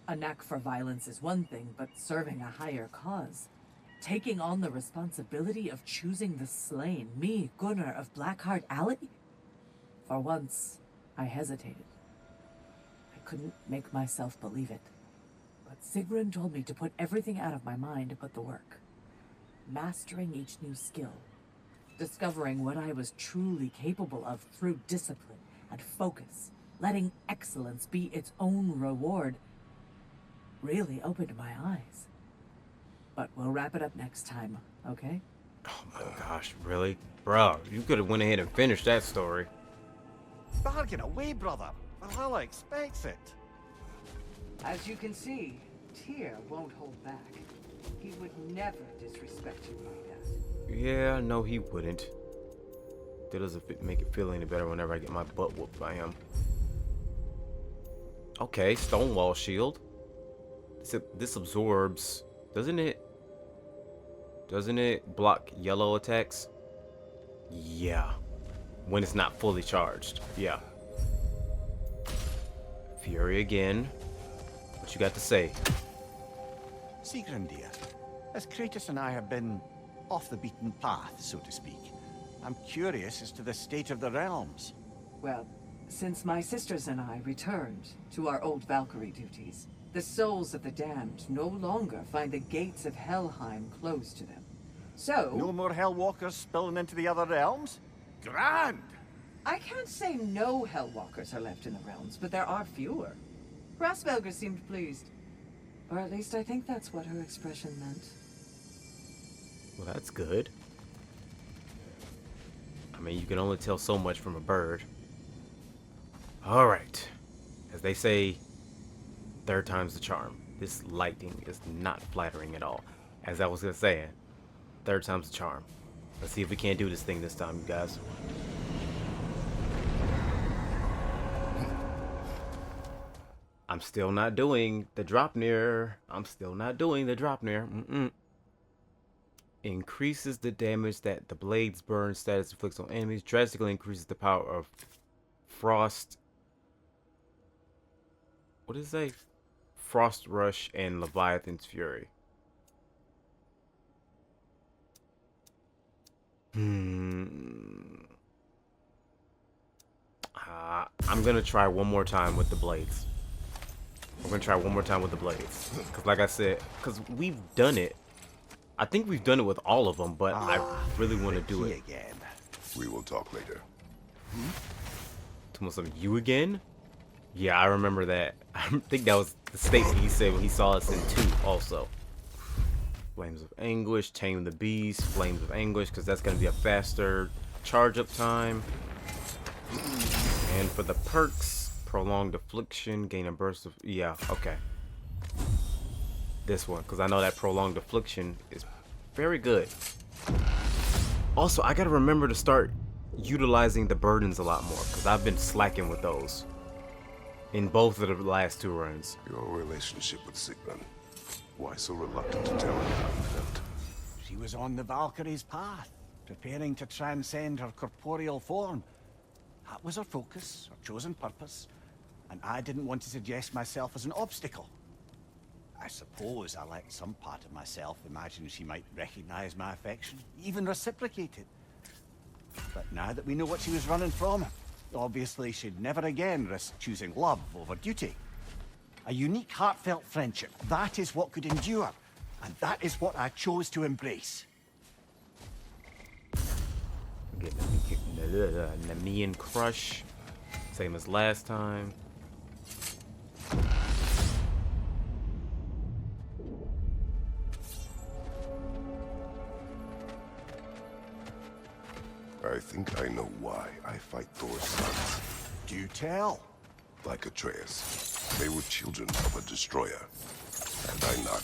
S7: A knack for violence is one thing, but serving a higher cause, taking on the responsibility of choosing the slain, me, Gunnar of Blackheart Alley? For once, I hesitated. I couldn't make myself believe it. But Sigrun told me to put everything out of my mind but the work. Mastering each new skill. Discovering what I was truly capable of through discipline and focus. Letting excellence be its own reward really opened my eyes. But we'll wrap it up next time, okay?
S1: Oh my gosh, really? Bro, you could have went ahead and finished that story.
S2: Bargain away, brother. Valhalla expects it.
S7: As you can see, Tyr won't hold back. He would never disrespect you like that.
S1: Yeah, no, he wouldn't. That doesn't make it feel any better whenever I get my butt whooped by him. Okay, Stonewall Shield. This absorbs, doesn't it? Doesn't it block yellow attacks? Yeah. When it's not fully charged. Yeah. Fury again. What you got to say?
S2: Sigrun, dear, as Kratos and I have been off the beaten path, so to speak, I'm curious as to the state of the realms.
S7: Well, since my sisters and I returned to our old Valkyrie duties, the souls of the damned no longer find the gates of Helheim closed to them. So...
S2: No more Hellwalkers spilling into the other realms? Grand!
S7: I can't say no Hellwalkers are left in the realms, but there are fewer. Rasvelga seemed pleased. Or at least I think that's what her expression meant.
S1: Well, that's good. I mean, you can only tell so much from a bird. Alright. As they say, third time's the charm. This lighting is not flattering at all. As I was gonna say, third time's the charm. Let's see if we can't do this thing this time, you guys. I'm still not doing the drop near. Increases the damage that the blade's burn status inflicts on enemies. Drastically increases the power of frost. What does it say? Frost Rush and Leviathan's Fury. I'm gonna try one more time with the blades. Because like I said, because we've done it. I think we've done it with all of them, but I really want to do it.
S2: Again.
S3: We will talk later.
S1: To some you again? Yeah, I remember that. I think that was the statement he said when he saw us in 2 also. Flames of Anguish, Tame the Beast, Flames of Anguish, because that's going to be a faster charge up time. And for the perks, Prolonged Affliction, gain a burst of... Yeah, okay. This one, because I know that Prolonged Affliction is very good. Also, I got to remember to start utilizing the burdens a lot more, because I've been slacking with those in both of the last 2 runs.
S3: Your relationship with Sigrun. Why so reluctant to tell me how you felt?
S2: She was on the Valkyrie's path, preparing to transcend her corporeal form. That was her focus, her chosen purpose, and I didn't want to suggest myself as an obstacle. I suppose I let some part of myself imagine she might recognize my affection, even reciprocate it. But now that we know what she was running from, obviously she'd never again risk choosing love over duty. A unique, heartfelt friendship, that is what could endure, and that is what I chose to embrace.
S1: Get the Nemean Crush, same as last time.
S3: I think I know why I fight Thor's sons.
S2: Do tell.
S3: Like Atreus, they were children of a destroyer. Had I not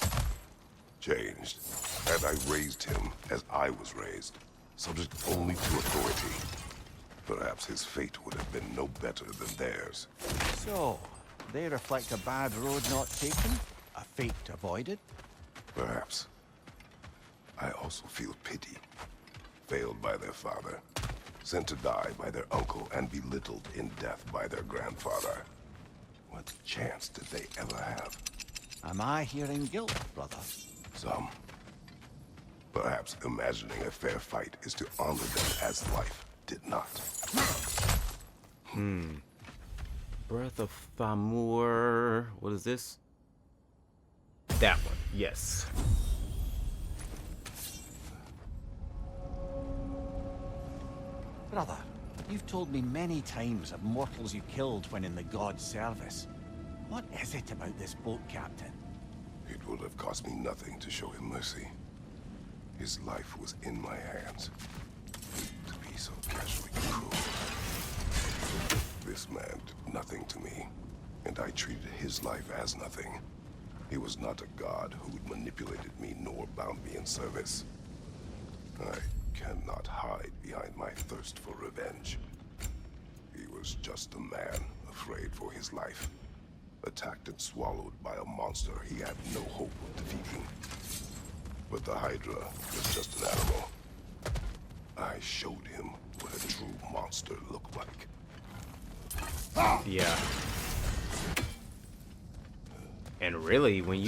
S3: changed, had I raised him as I was raised, subject only to authority, perhaps his fate would have been no better than theirs.
S2: So, they reflect a bad road not taken? A fate avoided?
S3: Perhaps. I also feel pity. Failed by their father, sent to die by their uncle, and belittled in death by their grandfather. What chance did they ever have?
S2: Am I hearing guilt, brother?
S3: Some. Perhaps imagining a fair fight is to honor them as life did not.
S1: Breath of Thamur. What is this? That one, yes.
S2: Brother, you've told me many times of mortals you killed when in the god's service. What is it about this boat captain?
S3: It would have cost me nothing to show him mercy. His life was in my hands. To be so casually cruel. This man did nothing to me, and I treated his life as nothing. He was not a god who manipulated me nor bound me in service. I cannot hide behind my thirst for revenge. He was just a man afraid for his life, attacked and swallowed by a monster he had no hope of defeating. But the Hydra was just an animal. I showed him what a true monster looked like.
S1: Yeah. And really, when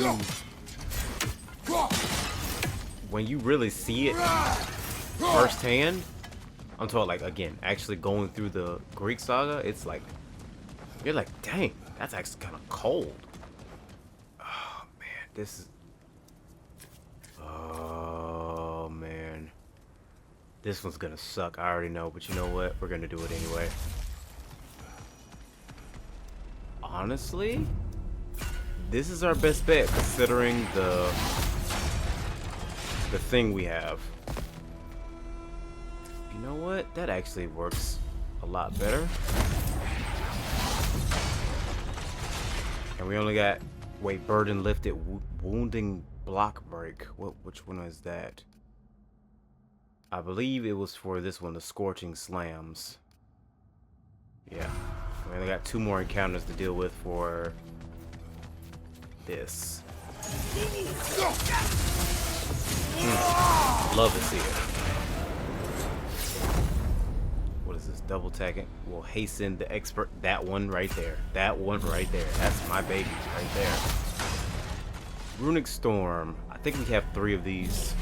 S1: you really see it firsthand, I'm talking like, again, actually going through the Greek saga, it's like, you're like, dang, that's actually kind of cold. Oh man, this is, oh man, this one's gonna suck. I already know, but you know what? We're gonna do it anyway. Honestly, this is our best bet considering the thing we have. You know what? That actually works a lot better. And we only got, wait, burden lifted, wounding block break. Which one is that? I believe it was for this one, the scorching slams. Yeah. We only got 2 more encounters to deal with for this. Love to see it. What is this? Double tagging will hasten the expert. That one right there. That one right there. That's my baby right there. Runic Storm. I think we have 3 of these.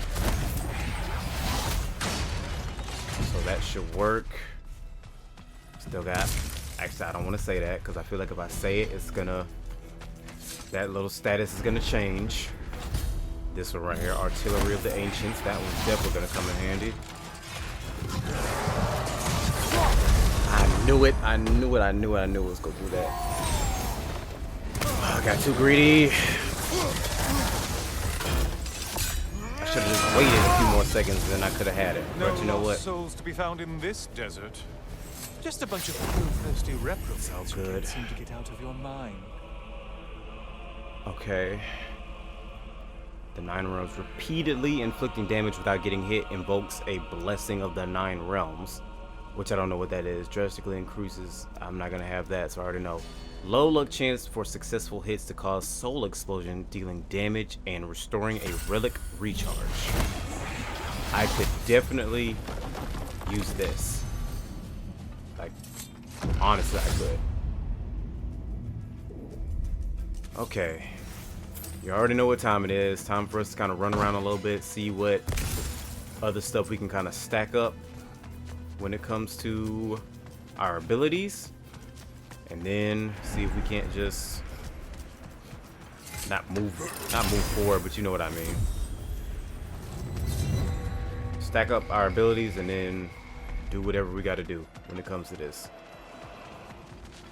S1: So that should work. Still got... Actually, I don't want to say that because I feel like if I say it, it's gonna... That little status is gonna change. This one right here, Artillery of the Ancients. That one's definitely gonna come in handy. I knew it. I knew it. I knew it. I knew it was gonna do that. Oh, I got too greedy. I should have just waited a few more seconds and then I could have had it. But you know what?
S4: Souls to be found in this desert. Just a bunch of thirsty reprobates who
S1: good.
S4: can't seem to get out of your mind.
S1: Okay. The 9 realms repeatedly inflicting damage without getting hit invokes a blessing of the 9 realms, which I don't know what that is. Drastically increases. I'm not gonna have that, so I already know. Low luck chance for successful hits to cause soul explosion, dealing damage and restoring a relic recharge. I could definitely use this. Like, honestly, I could. Okay. You already know what time it is. Time for us to kind of run around a little bit, see what other stuff we can kind of stack up when it comes to our abilities. And then see if we can't just not move forward, but you know what I mean. Stack up our abilities and then do whatever we got to do when it comes to this.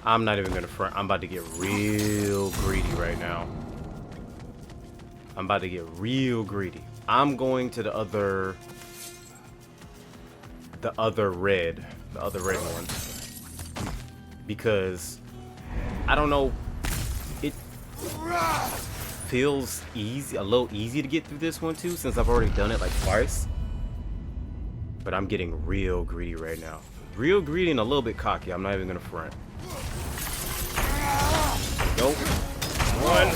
S1: I'm not even gonna front. I'm about to get real greedy right now. I'm about to get real greedy. I'm going to the other red one, because I don't know, it feels easy, a little easy to get through this one too, since I've already done it like twice. But I'm getting real greedy right now. Real greedy and a little bit cocky. I'm not even gonna front. Nope. One.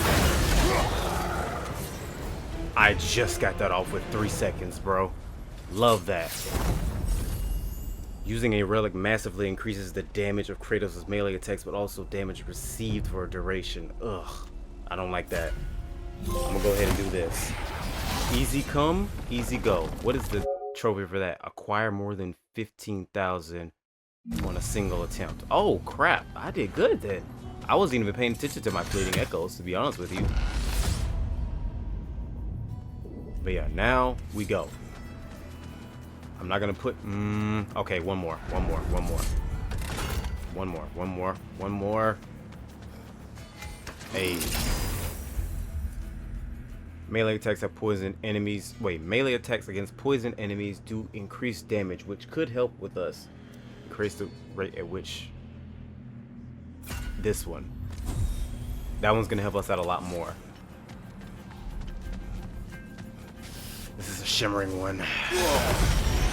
S1: I just got that off with 3 seconds, bro. Love that. Using a relic massively increases the damage of Kratos' melee attacks, but also damage received for a duration. Ugh. I don't like that. I'm gonna go ahead and do this. Easy come, easy go. What is the trophy for that? Acquire more than 15,000 on a single attempt. Oh crap, I did good then. I wasn't even paying attention to my fleeting echoes, to be honest with you. But yeah, now we go. I'm not gonna put okay, one more. Hey. Melee attacks have poison enemies. Wait, melee attacks against poison enemies do increase damage, which could help with us. Increase the rate at which this one. That one's gonna help us out a lot more. This is a shimmering one.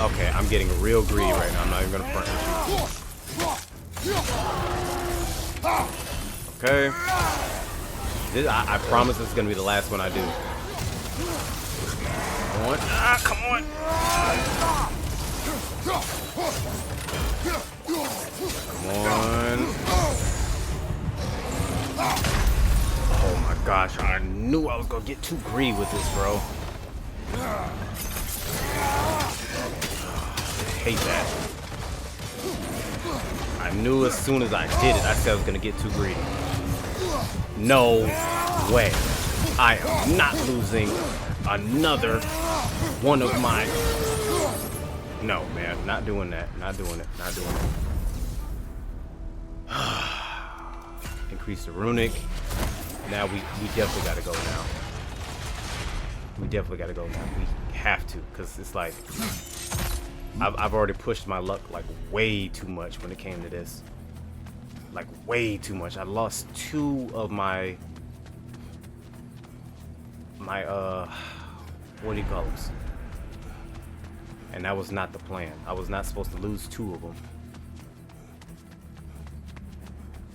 S1: Okay, I'm getting real greedy right now. I'm not even gonna front with you. Okay. I promise this is gonna be the last one I do. on. Ah, come on. Come on. Oh my gosh, I knew I was gonna get too greedy with this, bro. I hate that. I knew as soon as I did it, I said I was gonna get too greedy. No way. I am not losing another one of my... No, man, not doing that. Not doing it. Not doing it. Increase the runic. Now we definitely gotta go now. We definitely gotta go now. We have to, because it's like I've already pushed my luck like way too much when it came to this. Like way too much. I lost 2 of my what do you call those? And that was not the plan. I was not supposed to lose 2 of them.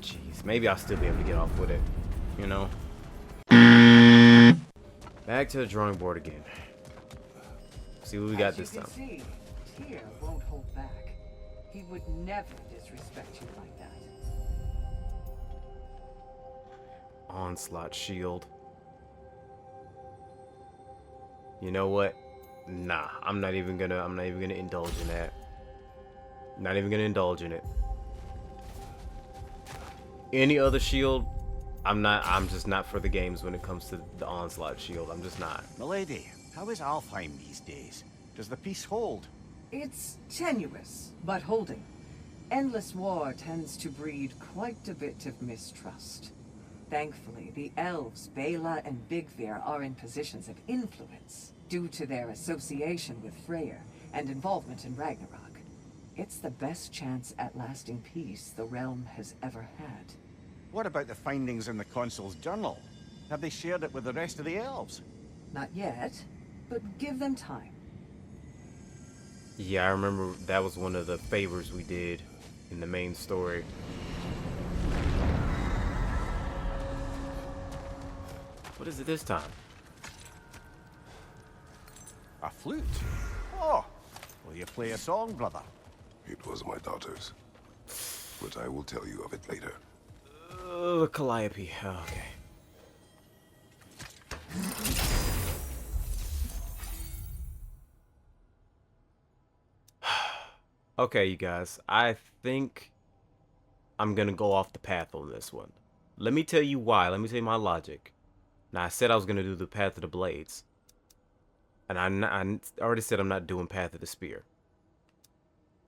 S1: Jeez, maybe I'll still be able to get off with it, you know? Back to the drawing board again. See what we got this time.
S7: See, Tyr won't hold back. He would never disrespect you like that.
S1: Onslaught shield. You know what? Nah, I'm not even gonna indulge in that. Not even gonna indulge in it. Any other shield, I'm just not for the games when it comes to the onslaught shield. I'm just not.
S2: Milady, how is Alfheim these days? Does the peace hold?
S7: It's tenuous, but holding. Endless war tends to breed quite a bit of mistrust. Thankfully, the elves, Bela and Bigvir, are in positions of influence due to their association with Freyr and involvement in Ragnarok. It's the best chance at lasting peace the realm has ever had.
S2: What about the findings in the consul's journal? Have they shared it with the rest of the elves?
S7: Not yet, but give them time.
S1: Yeah, I remember that was one of the favors we did in the main story. What is it this time?
S2: A flute? Oh, will you play a song, brother?
S3: It was my daughter's. But I will tell you of it later.
S1: Calliope. Oh, okay. Okay, you guys. I think I'm gonna go off the path on this one. Let me tell you why. Let me tell you my logic. Now, I said I was gonna do the Path of the Blades. And I already said I'm not doing Path of the Spear.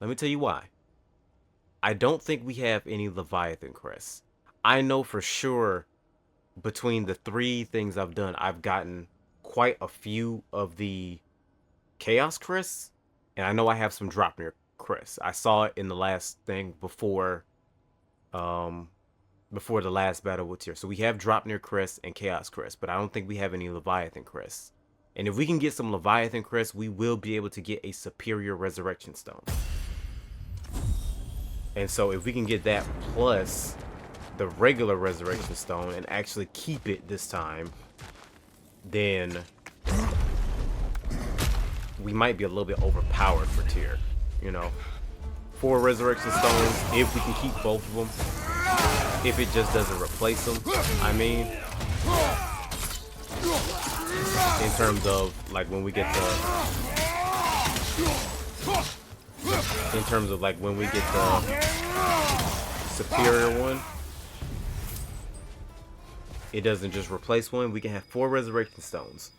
S1: Let me tell you why. I don't think we have any Leviathan crests. I know for sure between the 3 things I've done, I've gotten quite a few of the Chaos crests. And I know I have some Dropnir crests. I saw it in the last thing before the last battle with Tyr. So we have Dropnir crests and Chaos crests, but I don't think we have any Leviathan crests. And if we can get some Leviathan crests, we will be able to get a superior resurrection stone. And so if we can get that plus the regular resurrection stone and actually keep it this time, then we might be a little bit overpowered for Tyr, you know. 4 resurrection stones, if we can keep both of them. If it just doesn't replace them, I mean. In terms of, like, when we get the... In terms of, like, when we get the superior one. It doesn't just replace one. We can have 4 resurrection stones.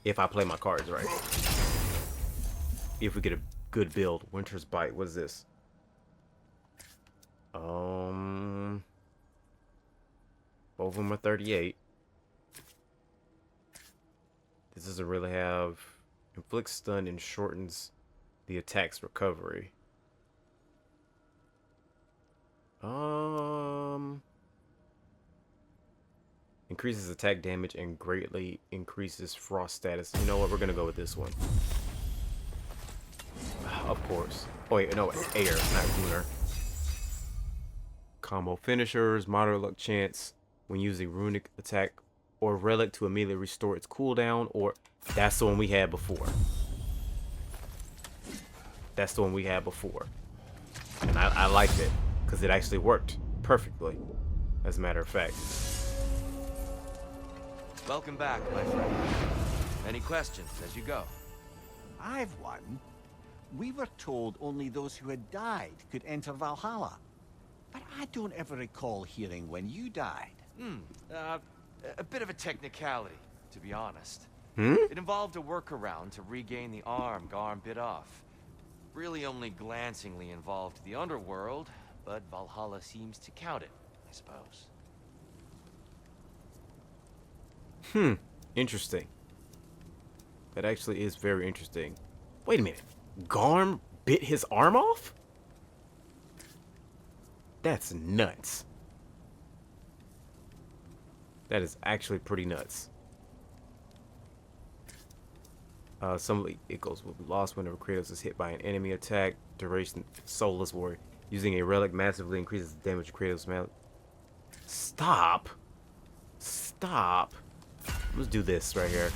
S1: If I play my cards right. If we get a good build. Winter's Bite. What is this? Both of them are 38. This doesn't really have... Inflicts stun and shortens the attack's recovery. Increases attack damage and greatly increases frost status. You know what? We're gonna go with this one. Of course. Oh wait, no, air, not lunar. Combo finishers, moderate luck chance when using runic attack or relic to immediately restore its cooldown, or that's the one we had before. That's the one we had before. And I liked it because it actually worked perfectly, as a matter of fact.
S5: Welcome back, my friend. Any questions as you go?
S2: I've one. We were told only those who had died could enter Valhalla. But I don't ever recall hearing when you died.
S5: A bit of a technicality, to be honest.
S1: Hmm?
S5: It involved a workaround to regain the arm Garm bit off. Really only glancingly involved the underworld, but Valhalla seems to count it, I suppose.
S1: Interesting. That actually is very interesting. Wait a minute. Garm bit his arm off? That's nuts. That is actually pretty nuts. It goes will be lost whenever Kratos is hit by an enemy attack. Duration soulless warrior. Using a relic massively increases the damage Kratos man. Stop. Stop. Let's do this right here.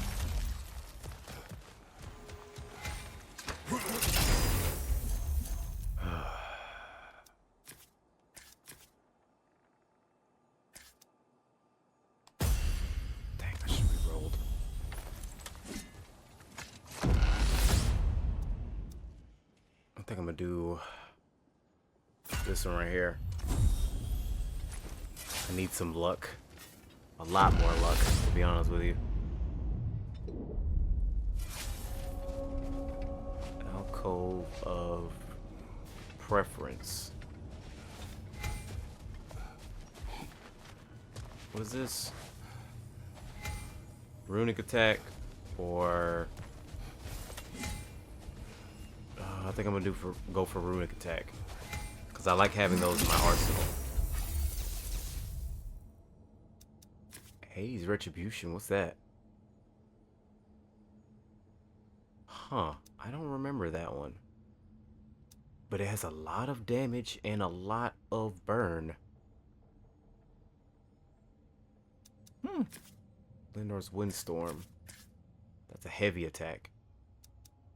S1: Dang, I should have rolled. I think I'm gonna do this one right here. I need some luck. A lot more luck, to be honest with you. Alcove of Preference. What is this? Runic attack, or I think I'm gonna go for runic attack, because I like having those in my arsenal. Hades Retribution, what's that? Huh, I don't remember that one. But it has a lot of damage and a lot of burn. Lindor's Windstorm. That's a heavy attack.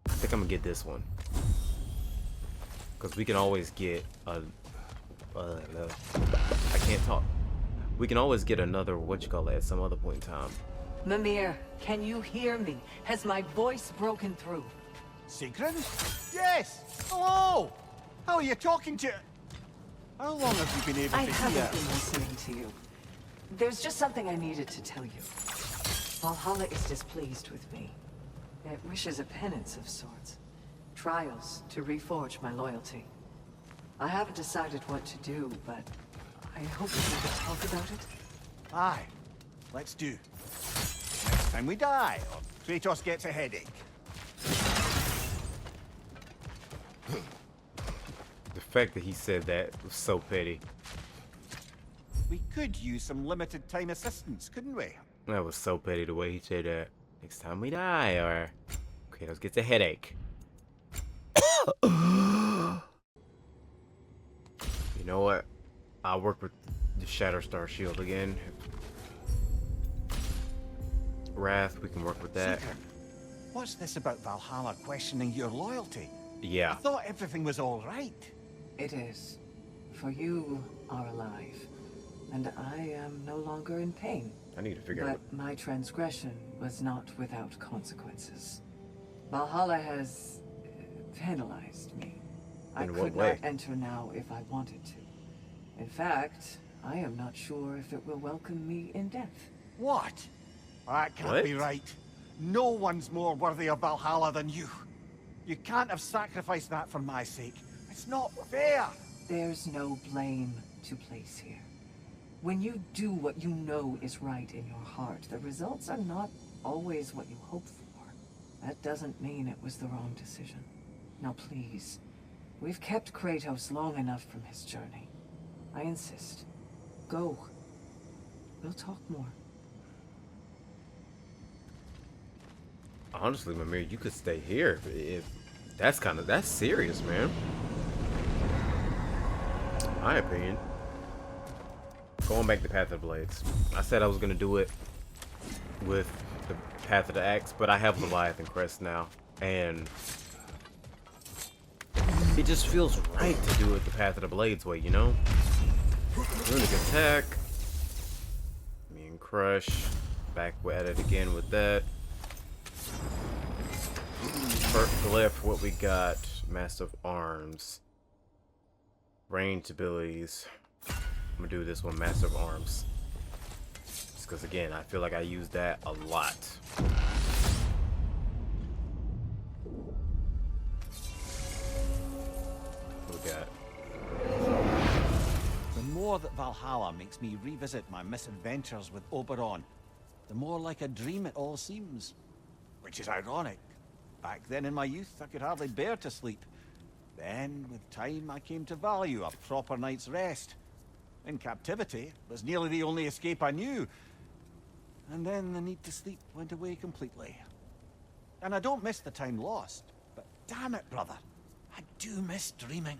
S1: I think I'm gonna get this one. Because we can always get a... I can't talk. We can always get another, at some other point in time.
S7: Mimir, can you hear me? Has my voice broken through?
S2: Sigrun? Yes! Hello! How are you talking to... How long have you been able to
S7: I
S2: hear?
S7: haven't been listening to you. There's just something I needed to tell you. Valhalla is displeased with me. It wishes a penance of sorts. Trials to reforge my loyalty. I haven't decided what to do, but I hope we can talk about it.
S2: Aye. Let's do. Next time we die, or Kratos gets a headache.
S1: The fact that he said that was so petty.
S2: We could use some limited time assistance, couldn't we?
S1: That was so petty the way he said that. Next time we die, or Kratos gets a headache. You know what? I'll work with the Shatterstar Shield again. Wrath, we can work with that.
S2: Sigrun, what's this about Valhalla questioning your loyalty? I
S1: Yeah.
S2: thought everything was all right.
S7: It is. For you are alive, and I am no longer in pain.
S1: I need to figure out.
S7: But my transgression was not without consequences. Valhalla has penalized me. I
S1: In what
S7: could
S1: way?
S7: not enter now if I wanted to. In fact, I am not sure if it will welcome me in death.
S2: What? That can't
S1: What?
S2: be right. No one's more worthy of Valhalla than you. You can't have sacrificed that for my sake. It's not fair.
S7: There's no blame to place here. When you do what you know is right in your heart, the results are not always what you hope for. That doesn't mean it was the wrong decision. Now please, we've kept Kratos long enough from his journey. I insist. Go. We'll talk more.
S1: Honestly, Mimir, you could stay here. If that's serious, man. My opinion. Going back to Path of the Blades. I said I was gonna do it. with the Path of the Axe, but I have Leviathan Crest now, and it just feels right to do it the Path of the Blades way, you know? Runic attack. Me and Crush. Back at it again with that. Glyph, what we got? Massive Arms. Ranged abilities. I'm gonna do this one, Massive Arms. Just because, again, I feel like I use that a lot. What we got?
S2: The more that Valhalla makes me revisit my misadventures with Oberon, the more like a dream it all seems. Which is ironic. Back then in my youth, I could hardly bear to sleep. Then, with time, I came to value a proper night's rest. In captivity, it was nearly the only escape I knew. And then the need to sleep went away completely. And I don't miss the time lost, but damn it, brother, I do miss dreaming.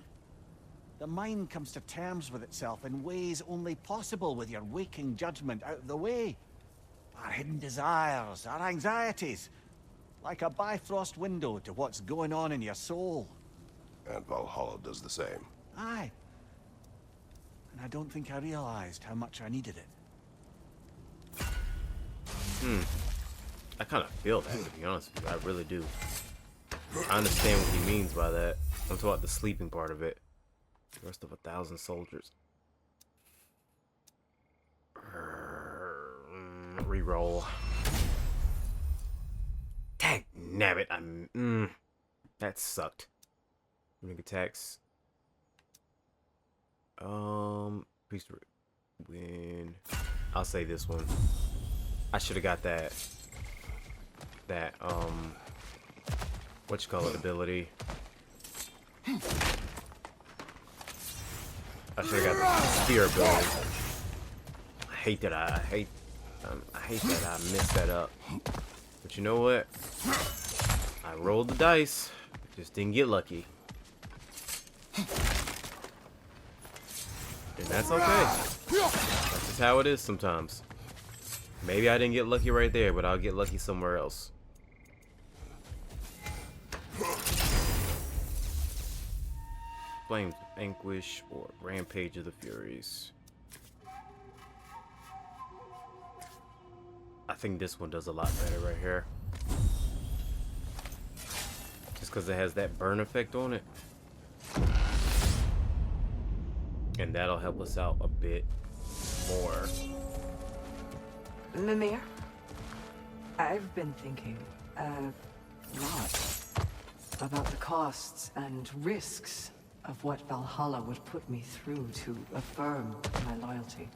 S2: The mind comes to terms with itself in ways only possible with your waking judgment out of the way. Our hidden desires, our anxieties, like a bifrost window to what's going on in your soul.
S3: And Valhalla does the same.
S2: Aye. And I don't think I realized how much I needed it.
S1: I kind of feel that, to be honest with you. I really do. I understand what he means by that. I'm talking about the sleeping part of it. The rest of 1,000 soldiers. Reroll. Dang nabbit. That sucked. Runic attacks. Priest win. I'll say this one. I should have got that. What you call it, ability. I should have got the spear ability. I hate that I hate that I messed that up. But you know what? I rolled the dice. Just didn't get lucky. And that's okay. That's just how it is sometimes. Maybe I didn't get lucky right there, but I'll get lucky somewhere else. Flames Vanquish or Rampage of the Furies. I think this one does a lot better right here. Just because it has that burn effect on it. And that'll help us out a bit more.
S7: Mimir, I've been thinking a lot about the costs and risks of what Valhalla would put me through to affirm my loyalty.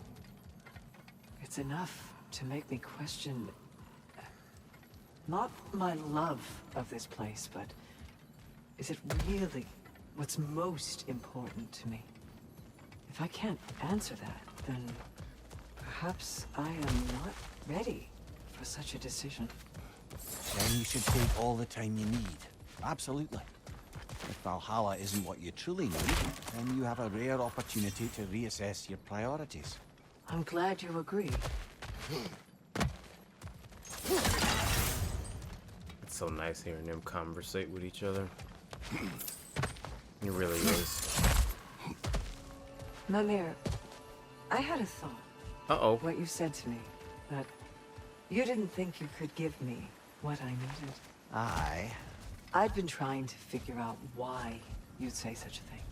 S7: It's enough to make me question not my love of this place, but is it really what's most important to me? If I can't answer that, then perhaps I am not ready for such a decision.
S2: Then you should take all the time you need. Absolutely. If Valhalla isn't what you truly need, then you have a rare opportunity to reassess your priorities.
S7: I'm glad you agree.
S1: It's so nice hearing them conversate with each other. It really is.
S7: Mimir, I had a thought.
S1: Uh-oh.
S7: What you said to me, that you didn't think you could give me what I needed.
S2: Aye.
S7: I'd been trying to figure out why you'd say such a thing.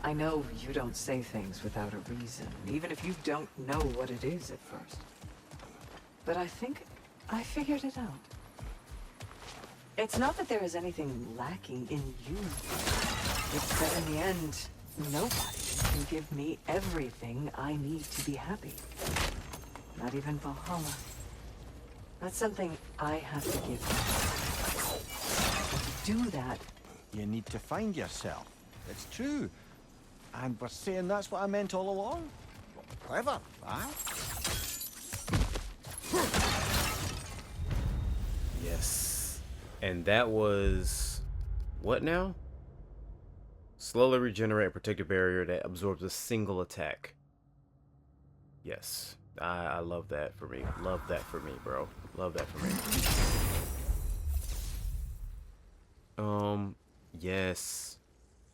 S7: I know you don't say things without a reason, even if you don't know what it is at first. But I think I figured it out. It's not that there is anything lacking in you. It's that in the end, nobody can give me everything I need to be happy. Not even Valhalla. That's something I have to give you. To do that,
S2: You need to find yourself. It's true. And we're saying that's what I meant all along? Well, clever, aye?
S1: Yes. And that was... what now? Slowly regenerate a protective barrier that absorbs a single attack. Yes. I love that for me. Love that for me, bro. Love that for me. Yes.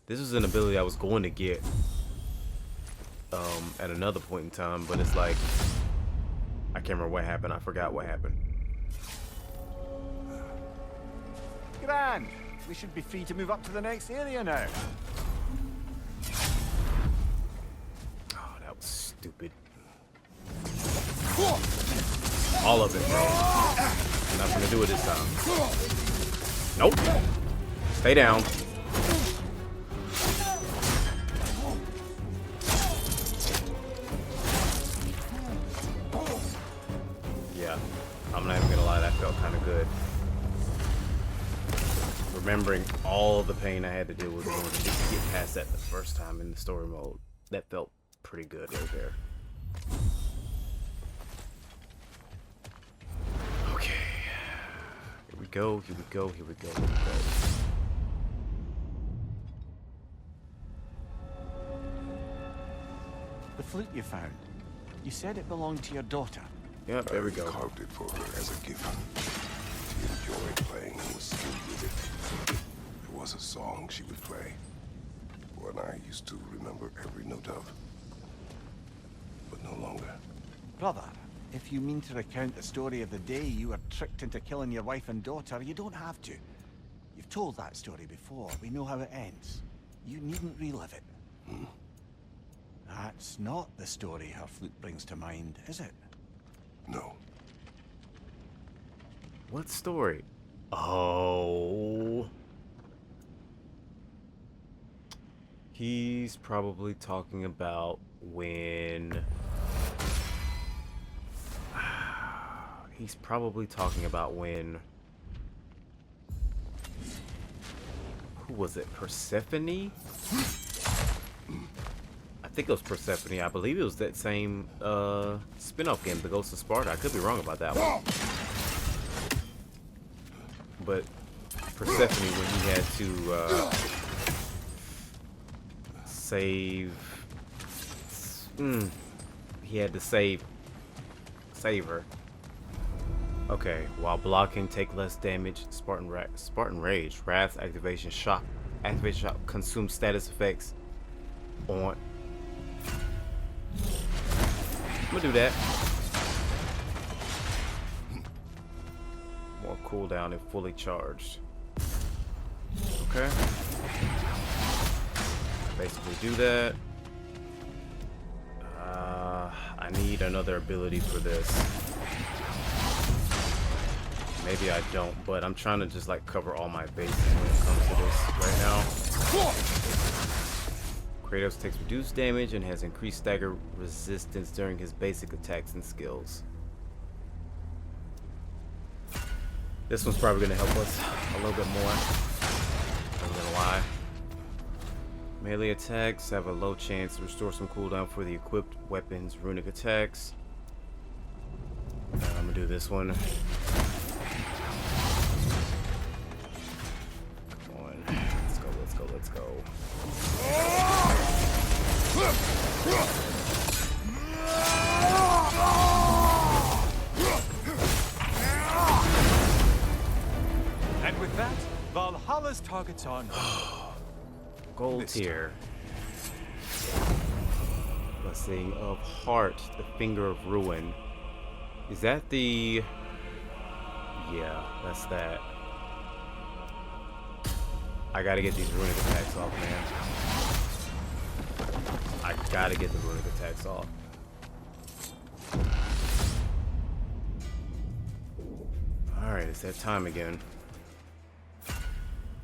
S1: This was an ability I was going to get at another point in time, but it's like I can't remember what happened. I forgot what happened.
S2: Grand! We should be free to move up to the next area now.
S1: Oh, that was stupid. All of it, bro. I'm not gonna do it this time. Nope. Stay down. Yeah, I'm not even gonna lie, that felt kind of good. Remembering all the pain I had to deal with in order to just get past that the first time in the story mode, that felt pretty good right there. Okay, here we go, here we go, here we go, here we go.
S2: The flute you found. You said it belonged to your daughter.
S1: Yep, there we go.
S3: I carved it for her as a gift. She enjoyed playing and was skilled with it. It was a song she would play. One I used to remember every note of. But no longer.
S2: Brother, if you mean to recount the story of the day you were tricked into killing your wife and daughter, you don't have to. You've told that story before. We know how it ends. You needn't relive it.
S3: Hmm?
S2: That's not the story her flute brings to mind, is it?
S3: No.
S1: What story? Oh. He's probably talking about when... He's probably talking about when... Who was it? Persephone? I think it was Persephone. I believe it was that same spin-off game, The Ghost of Sparta. I could be wrong about that one. But Persephone, when he had to save... he had to save her. Okay, while blocking, take less damage. Spartan Rage. Wrath, Activation Shock. Activation Shock consumes status effects on... I'm gonna do that. More cooldown if fully charged. Okay. Basically do that. I need another ability for this. Maybe I don't, but I'm trying to just like cover all my bases when it comes to this right now. Kratos takes reduced damage and has increased stagger resistance during his basic attacks and skills. This one's probably going to help us a little bit more. I'm going to lie. Melee attacks have a low chance to restore some cooldown for the equipped weapons. Runic attacks. I'm going to do this one. Come on. Let's go, let's go, let's go.
S4: And with that, Valhalla's targets are known.
S1: Gold tier. Blessing of Heart, the Finger of Ruin. Is that the... Yeah, that's that. I gotta get these runic attacks off, man. I gotta get the runic attacks off. Alright, it's that time again.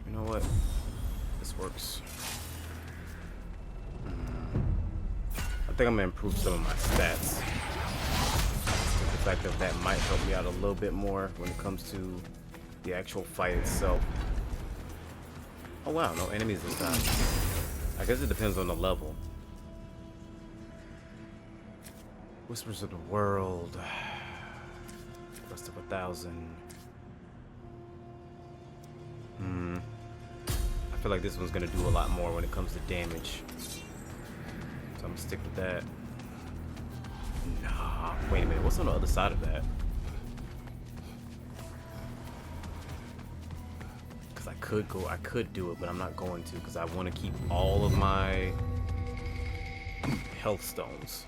S1: You know what? This works. I think I'm gonna improve some of my stats. The fact that might help me out a little bit more when it comes to the actual fight itself. Oh wow, no enemies this time. I guess it depends on the level. Whispers of the World. Rest of 1,000. I feel like this one's gonna do a lot more when it comes to damage. So I'm gonna stick with that. Nah, wait a minute. What's on the other side of that? Because I could do it, but I'm not going to because I want to keep all of my health stones.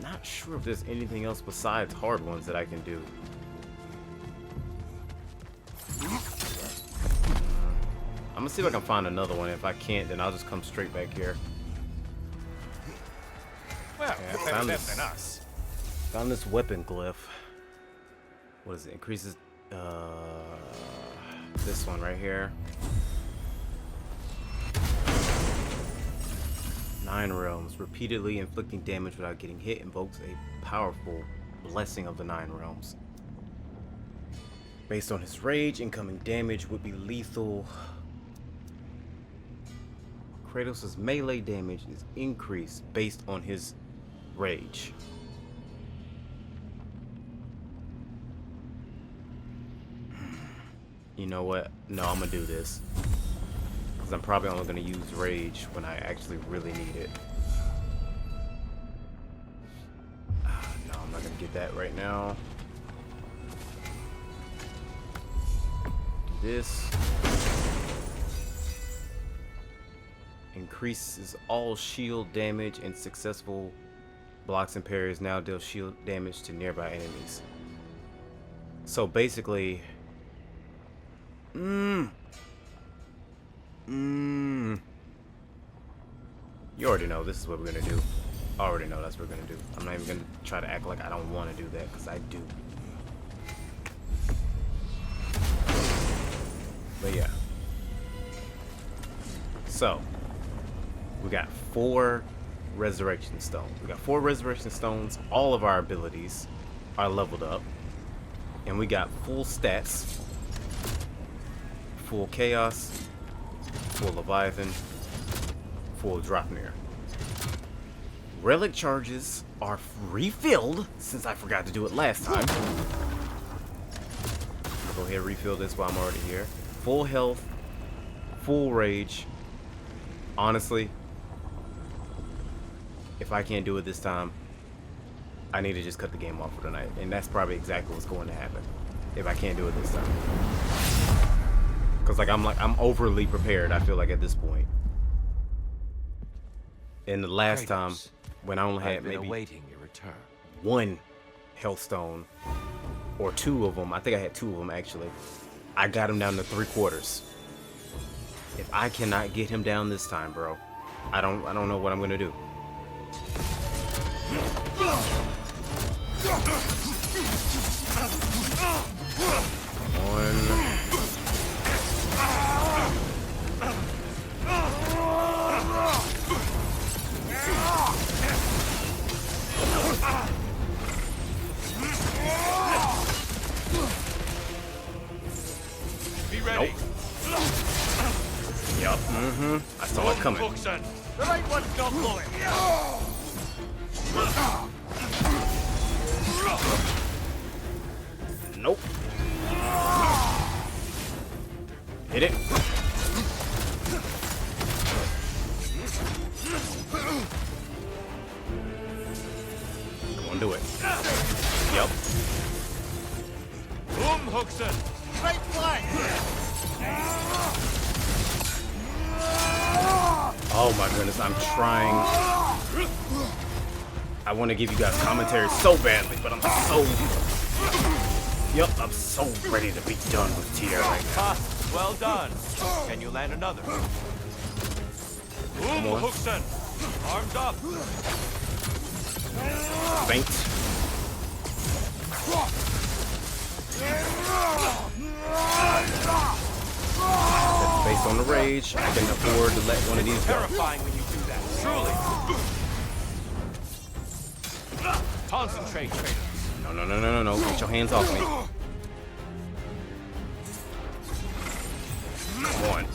S1: Not sure if there's anything else besides hard ones that I can do. I'm gonna see if I can find another one. If I can't, then I'll just come straight back here.
S4: Well,
S1: Yeah,
S4: better
S1: found
S4: them
S1: this.
S4: than us.
S1: Found this weapon glyph. What is it? Increases this one right here. 9 realms. Repeatedly inflicting damage without getting hit invokes a powerful blessing of the 9 realms. Based on his rage, incoming damage would be lethal. Kratos' melee damage is increased based on his rage. You know what? No, I'm gonna do this. Because I'm probably only gonna use rage when I actually really need it. No, I'm not gonna get that right now. Do this. Increases all shield damage and successful blocks and parries now deal shield damage to nearby enemies. So basically, you already know this is what we're gonna do. I already know that's what we're gonna do. I'm not even gonna try to act like I don't want to do that, because I do. But yeah. So we got 4 resurrection stones. We got 4 resurrection stones. All of our abilities are leveled up. And we got full stats. Full chaos. Full Leviathan. Full Dropnir. Relic charges are refilled, since I forgot to do it last time. I'll go ahead and refill this while I'm already here. Full health. Full rage. Honestly, if I can't do it this time, I need to just cut the game off for tonight. And that's probably exactly what's going to happen if I can't do it this time. Because I'm overly prepared, I feel like, at this point. And the last time, when I only had maybe
S5: awaiting your return.
S1: 1 health stone, or 2 of them, I think I had 2 of them actually, I got him down to 3/4. If I cannot get him down this time, bro, I don't know what I'm gonna do.
S4: Be ready.
S1: Yup, I saw it coming.
S4: The right one's not blowing.
S1: Nope. Hit it. Come on, do it. Yup.
S4: Huxon. Straight flank.
S1: Oh my goodness, I'm trying. I want to give you guys commentary so badly, but I'm so... Yup, I'm so ready to be done with TR right now.
S5: Ha! Well done. Can you land another?
S4: Huxon. Arms up.
S1: Faint. That's based on the rage. I can afford to let one of these go.
S5: Terrifying when you do that. Truly. Concentrate, traitors.
S1: No. Get your hands off me. Come on.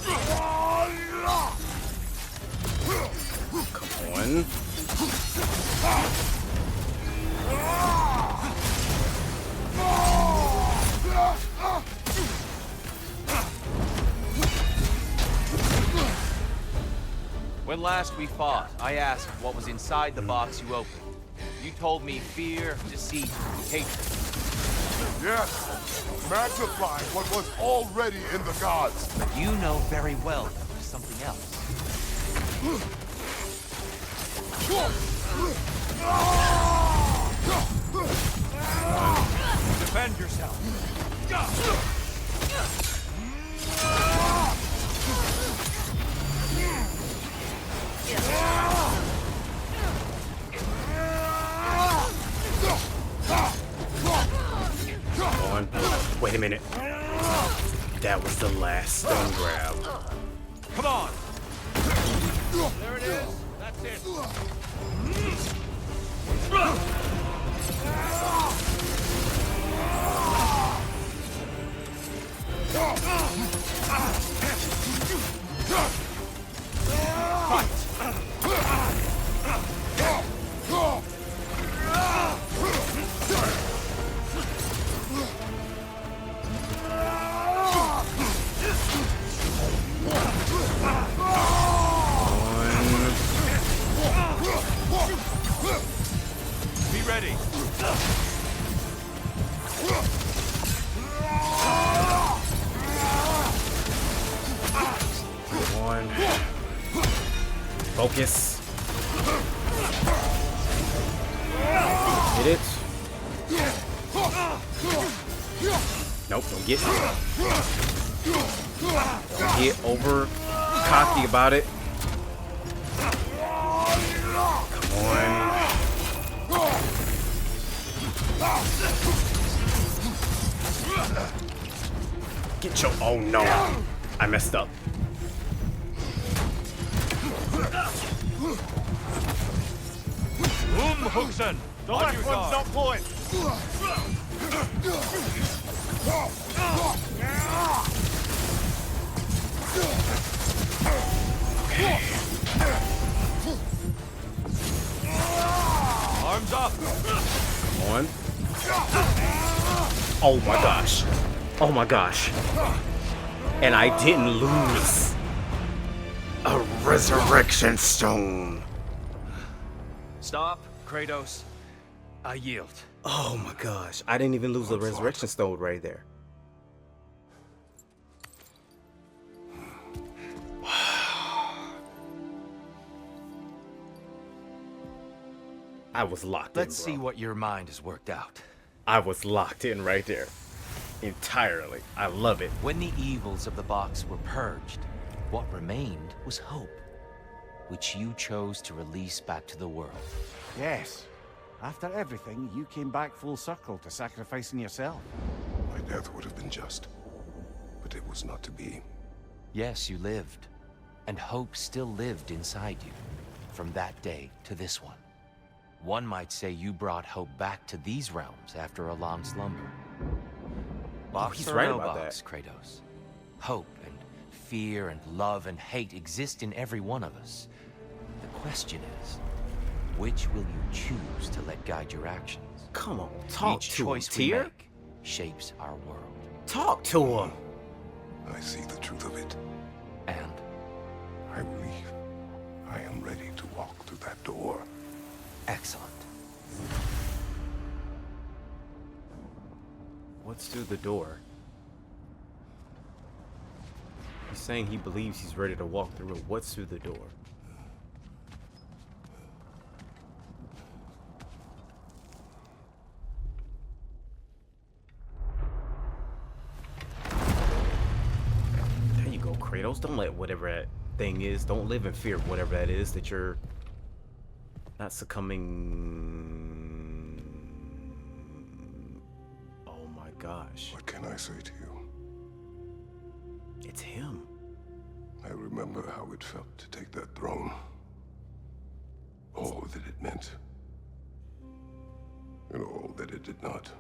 S1: Come on.
S5: When last we fought, I asked what was inside the box you opened. You told me fear, deceit, hatred.
S3: Yes, magnify what was already in the gods.
S5: But you know very well that there's something else. Defend yourself.
S1: On. Wait a minute. That was the last stone grab.
S5: Come on. There it is. That's it. Be ready.
S1: One. Focus. Hit it. Nope, don't get. Don't get over cocky about it. Come on. Get your. Oh no. I messed up.
S5: Huxon, the left one's not pulling. Arms up.
S1: Come on. Oh my gosh. Oh my gosh. And I didn't lose a resurrection stone.
S5: Stop, Kratos. I yield.
S1: Oh my gosh. I didn't even lose a resurrection stone right there. I was locked
S5: Let's
S1: in,
S5: see
S1: bro.
S5: what your mind has worked out.
S1: I was locked in right there. Entirely. I love it.
S5: When the evils of the box were purged, what remained was hope, which you chose to release back to the world.
S2: Yes. After everything, you came back full circle to sacrificing yourself.
S3: My death would have been just, but it was not to be.
S5: Yes, you lived, and hope still lived inside you, from that day to this one. One might say you brought hope back to these realms after a long slumber. Box
S1: he's
S5: or
S1: right
S5: no
S1: about
S5: box, Kratos. Hope and fear and love and hate exist in every one of us. The question is, which will you choose to let guide your actions?
S1: Come on, talk
S5: Each
S1: to him,
S5: choice we
S1: Tyr.
S5: make shapes our world.
S1: Talk to him.
S3: I see the truth of it.
S5: And
S3: I believe I am ready to walk through that door.
S5: excellent.
S1: What's through the door? He's saying he believes he's ready to walk through it. What's through the door? There you go, Kratos. Don't let whatever that thing is, don't live in fear of whatever that is that you're not succumbing. Oh my gosh.
S3: What can I say to you?
S1: It's him.
S3: I remember how it felt to take that throne. All that it meant. And all that it did not.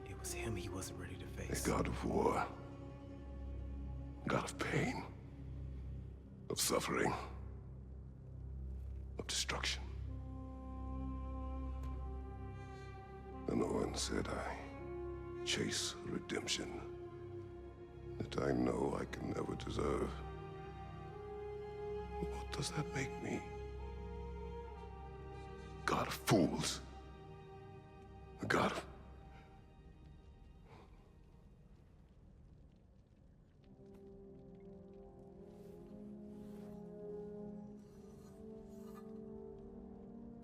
S1: It was him he wasn't ready to
S3: A
S1: face.
S3: god of war. God of pain. Of suffering. Of destruction. And the one said I chase redemption that I know I can never deserve. What does that make me? God of fools. A god of...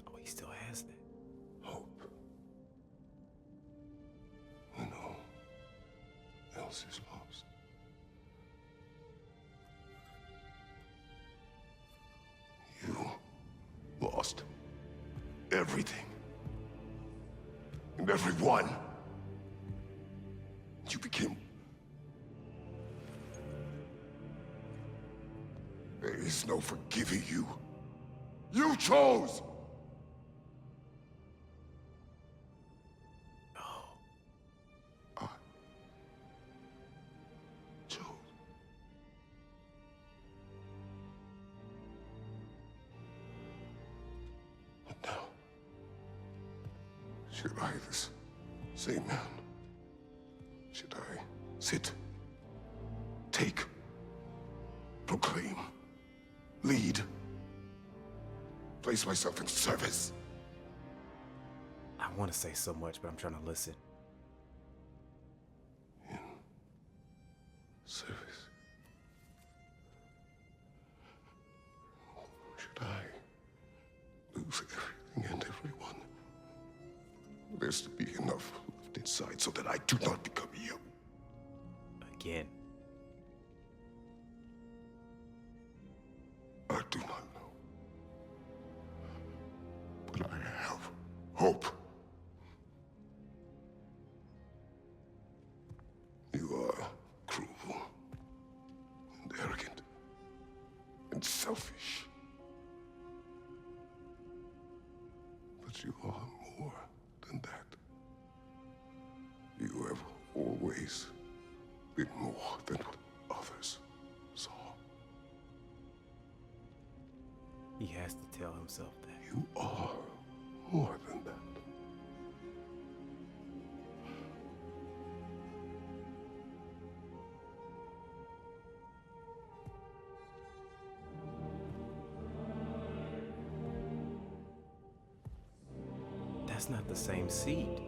S1: Oh, he still has that.
S3: hope. When all else is lost. You lost everything. And everyone. You became... There is no forgiving you. You chose! I chose. But now, should I, this same man, should I sit, take, proclaim, lead, place myself in service?
S1: I want to say so much, but I'm trying to listen.
S3: In service? Should I lose everything and everyone? There's to be enough left inside so that I do not become you.
S1: Again.
S3: I do not know. But I have hope. You are cruel and arrogant and selfish. But you are more than that. You have always been more than what others saw.
S1: He has to tell himself that.
S3: You are more than that.
S1: That's not the same seat.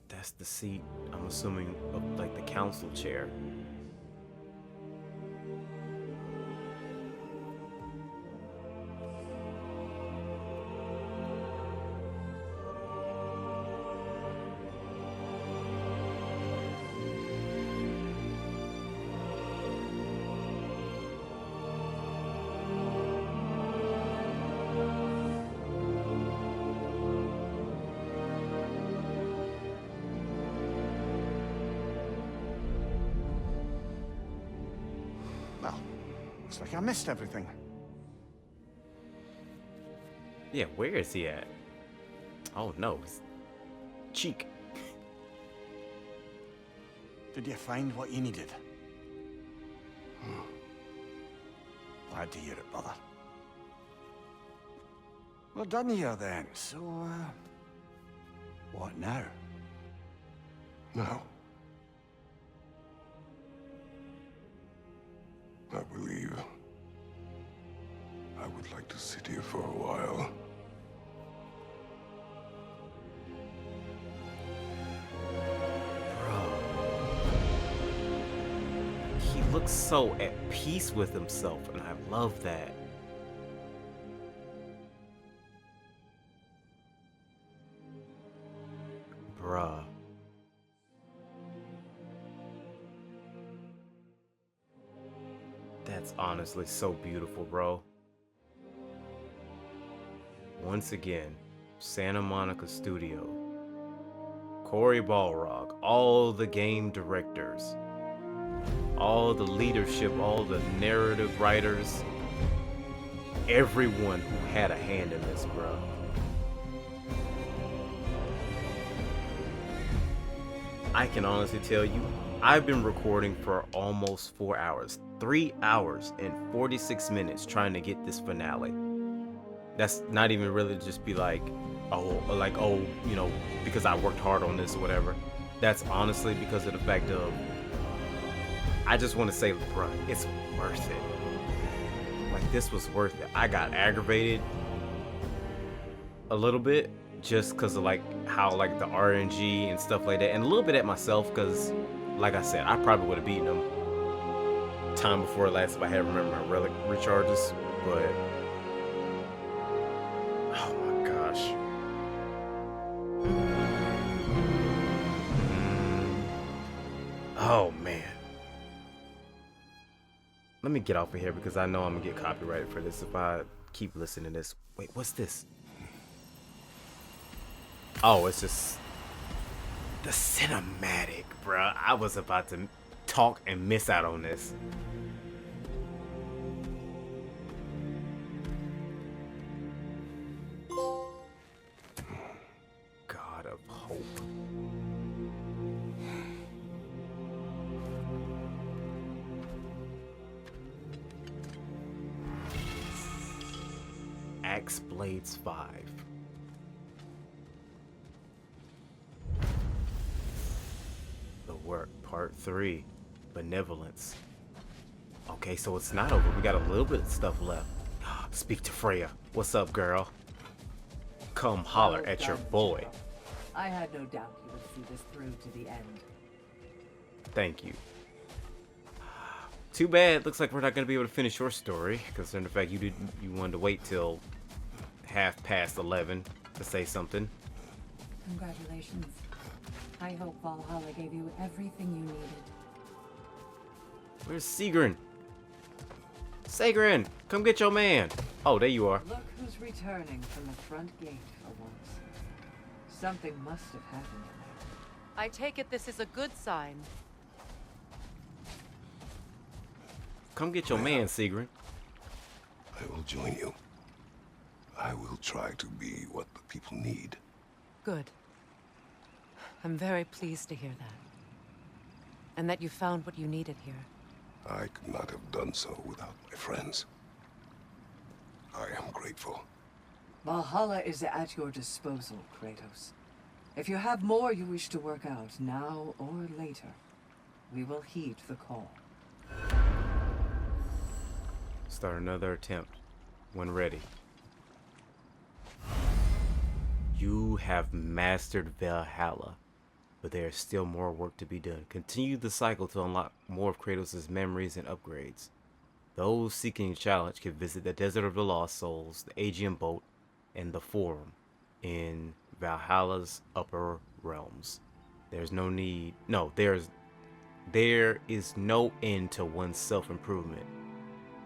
S1: That's the seat, I'm assuming, of like the council chair.
S2: Well, looks like I missed everything.
S1: Yeah, where is he at? Oh no, his cheek.
S2: Did you find what you needed? Glad to hear it, brother. We're done here then, so, what now?
S3: Now, I believe I would like to sit here for a while.
S1: Bro. He looks so at peace with himself, and I love that. Bruh. That's honestly so beautiful, bro. Once again, Santa Monica Studio. Cory Balrog, all the game directors, all the leadership, all the narrative writers, everyone who had a hand in this, bro. I can honestly tell you, I've been recording for almost 4 hours, 3 hours and 46 minutes trying to get this finale. That's not even really just be like, oh, you know, because I worked hard on this or whatever. That's honestly because of the fact of I just want to say, bro, it's worth it. Like, this was worth it. I got aggravated a little bit just because of like how like the RNG and stuff like that, and a little bit at myself because, like I said, I probably would have beaten them time before last if I had remembered my relic recharges, but oh my gosh. Oh man. Let me get off of here because I know I'm gonna get copyrighted for this if I keep listening to this. Wait, what's this? Oh, it's just the cinematic, bruh. I was about to talk and miss out on this. God of Hope. Axe Blades 5. The Work, Part 3. Benevolence. Okay, so it's not over. We got a little bit of stuff left. Speak to Freya. What's up, girl? Come holler
S7: Well
S1: at your
S7: done,
S1: boy.
S7: General. I had no doubt you would see this through to the end.
S1: Thank you. Too bad. Looks like we're not gonna be able to finish your story, considering the fact you wanted to wait till 11:30 to say something.
S6: Congratulations. I hope Valhalla gave you everything you needed.
S1: Where's Sigrun? Sigrun, come get your man. Oh, there you are.
S7: Look who's returning from the front gate for once. Something must have happened in there.
S8: I take it this is a good sign.
S1: Come get your man, Sigrun.
S3: I will join you. I will try to be what the people need.
S8: Good. I'm very pleased to hear that. And that you found what you needed here.
S3: I could not have done so without my friends. I am grateful.
S7: Valhalla is at your disposal, Kratos. If you have more you wish to work out, now or later, we will heed the call.
S1: Start another attempt when ready. You have mastered Valhalla, but there is still more work to be done. Continue the cycle to unlock more of Kratos' memories and upgrades. Those seeking a challenge can visit the Desert of the Lost Souls, the Aegean Boat, and the Forum in Valhalla's upper realms. There is no end to one's self-improvement.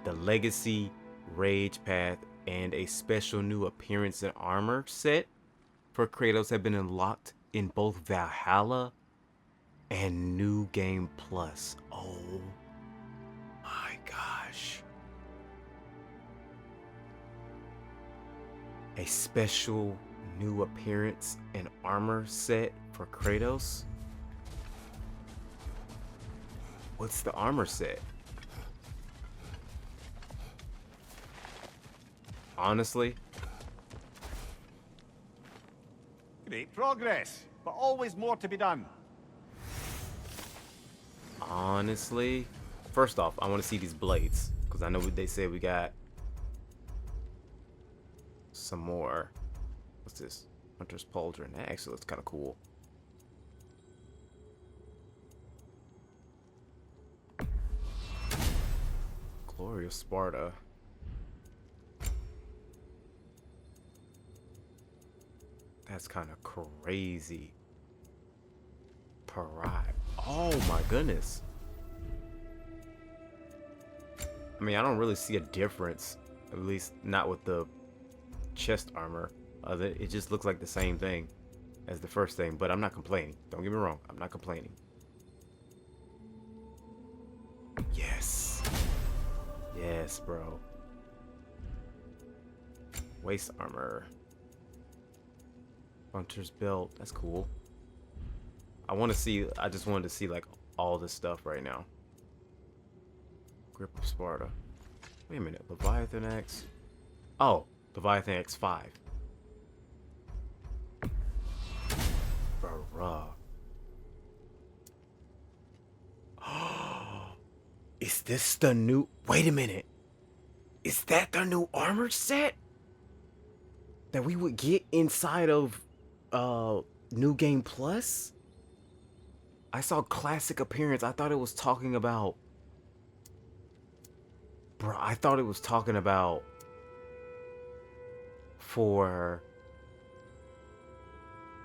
S1: The Legacy, Rage Path, and a special new appearance and armor set for Kratos have been unlocked in both Valhalla and New Game Plus. Oh my gosh. A special new appearance and armor set for Kratos? What's the armor set? Honestly,
S2: Great progress, but always more to be done.
S1: first off, I want to see these blades because I know what they said we got some more. What's this? Hunter's Pauldron. That actually looks kind of cool. Glory of Sparta. That's kind of crazy. Parade. Oh my goodness. I mean, I don't really see a difference. At least not with the chest armor. It just looks like the same thing as the first thing. But I'm not complaining. Don't get me wrong. I'm not complaining. Yes. Yes, bro. Waist armor. Hunter's belt. That's cool. I just wanted to see like all this stuff right now. Grip of Sparta. Wait a minute. Leviathan X. Oh, Leviathan X5. Bruh. Is this the new... Wait a minute. Is that the new armor set that we would get inside of New Game Plus? I saw classic appearance. I thought it was talking about... Bro, I thought it was talking about for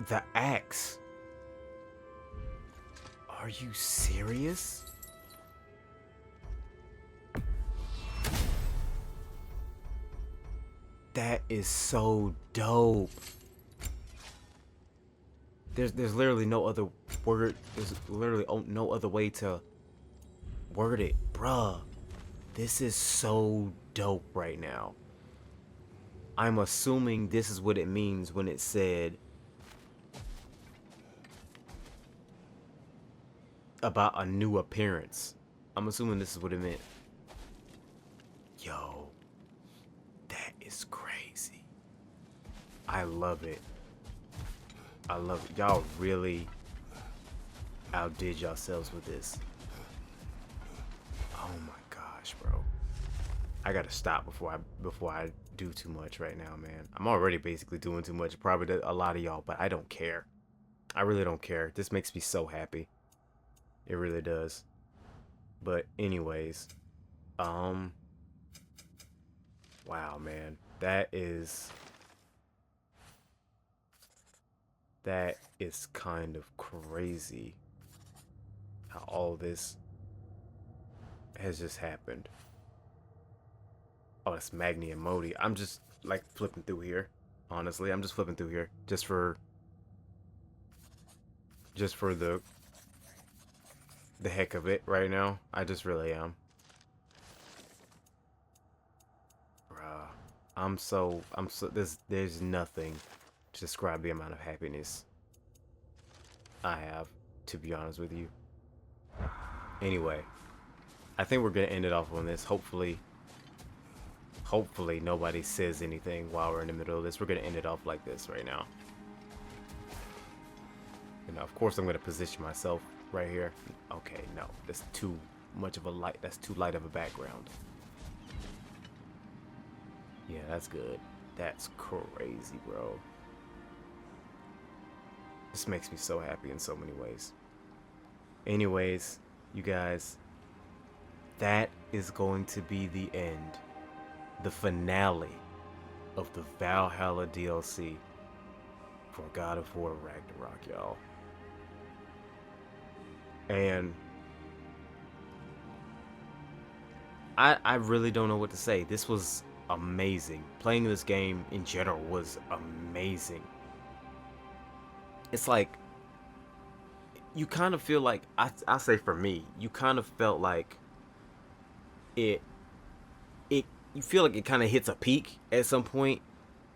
S1: the axe. Are you serious? That is so dope. There's literally no other word. There's literally no other way to word it, bruh. This is so dope right now. I'm assuming this is what it means when it said about a new appearance. I'm assuming this is what it meant. Yo, that is crazy. I love it. I love it. Y'all really outdid yourselves with this. Oh my gosh, bro. I gotta stop before I do too much right now, man. I'm already basically doing too much, probably to a lot of y'all, but I don't care. I really don't care. This makes me so happy. It really does. But anyways, wow, man. That is kind of crazy how all this has just happened. Oh, it's Magni and Modi. I'm just like flipping through here. Honestly, I'm just flipping through here just for the heck of it right now. I just really am. Bruh. There's nothing to describe the amount of happiness I have, to be honest with you. Anyway, I think we're gonna end it off on this. Hopefully nobody says anything while we're in the middle of this. We're gonna end it off like this right now. You know, of course I'm gonna position myself right here. Okay, no, that's too much of a light. That's too light of a background. Yeah, that's good. That's crazy, bro. This makes me so happy in so many ways. Anyways, you guys, that is going to be the end. The finale of the Valhalla DLC for God of War Ragnarok, y'all. And I really don't know what to say. This was amazing. Playing this game in general was amazing. It's like, you kind of feel like, I say for me, you kind of felt like you feel like it kind of hits a peak at some point,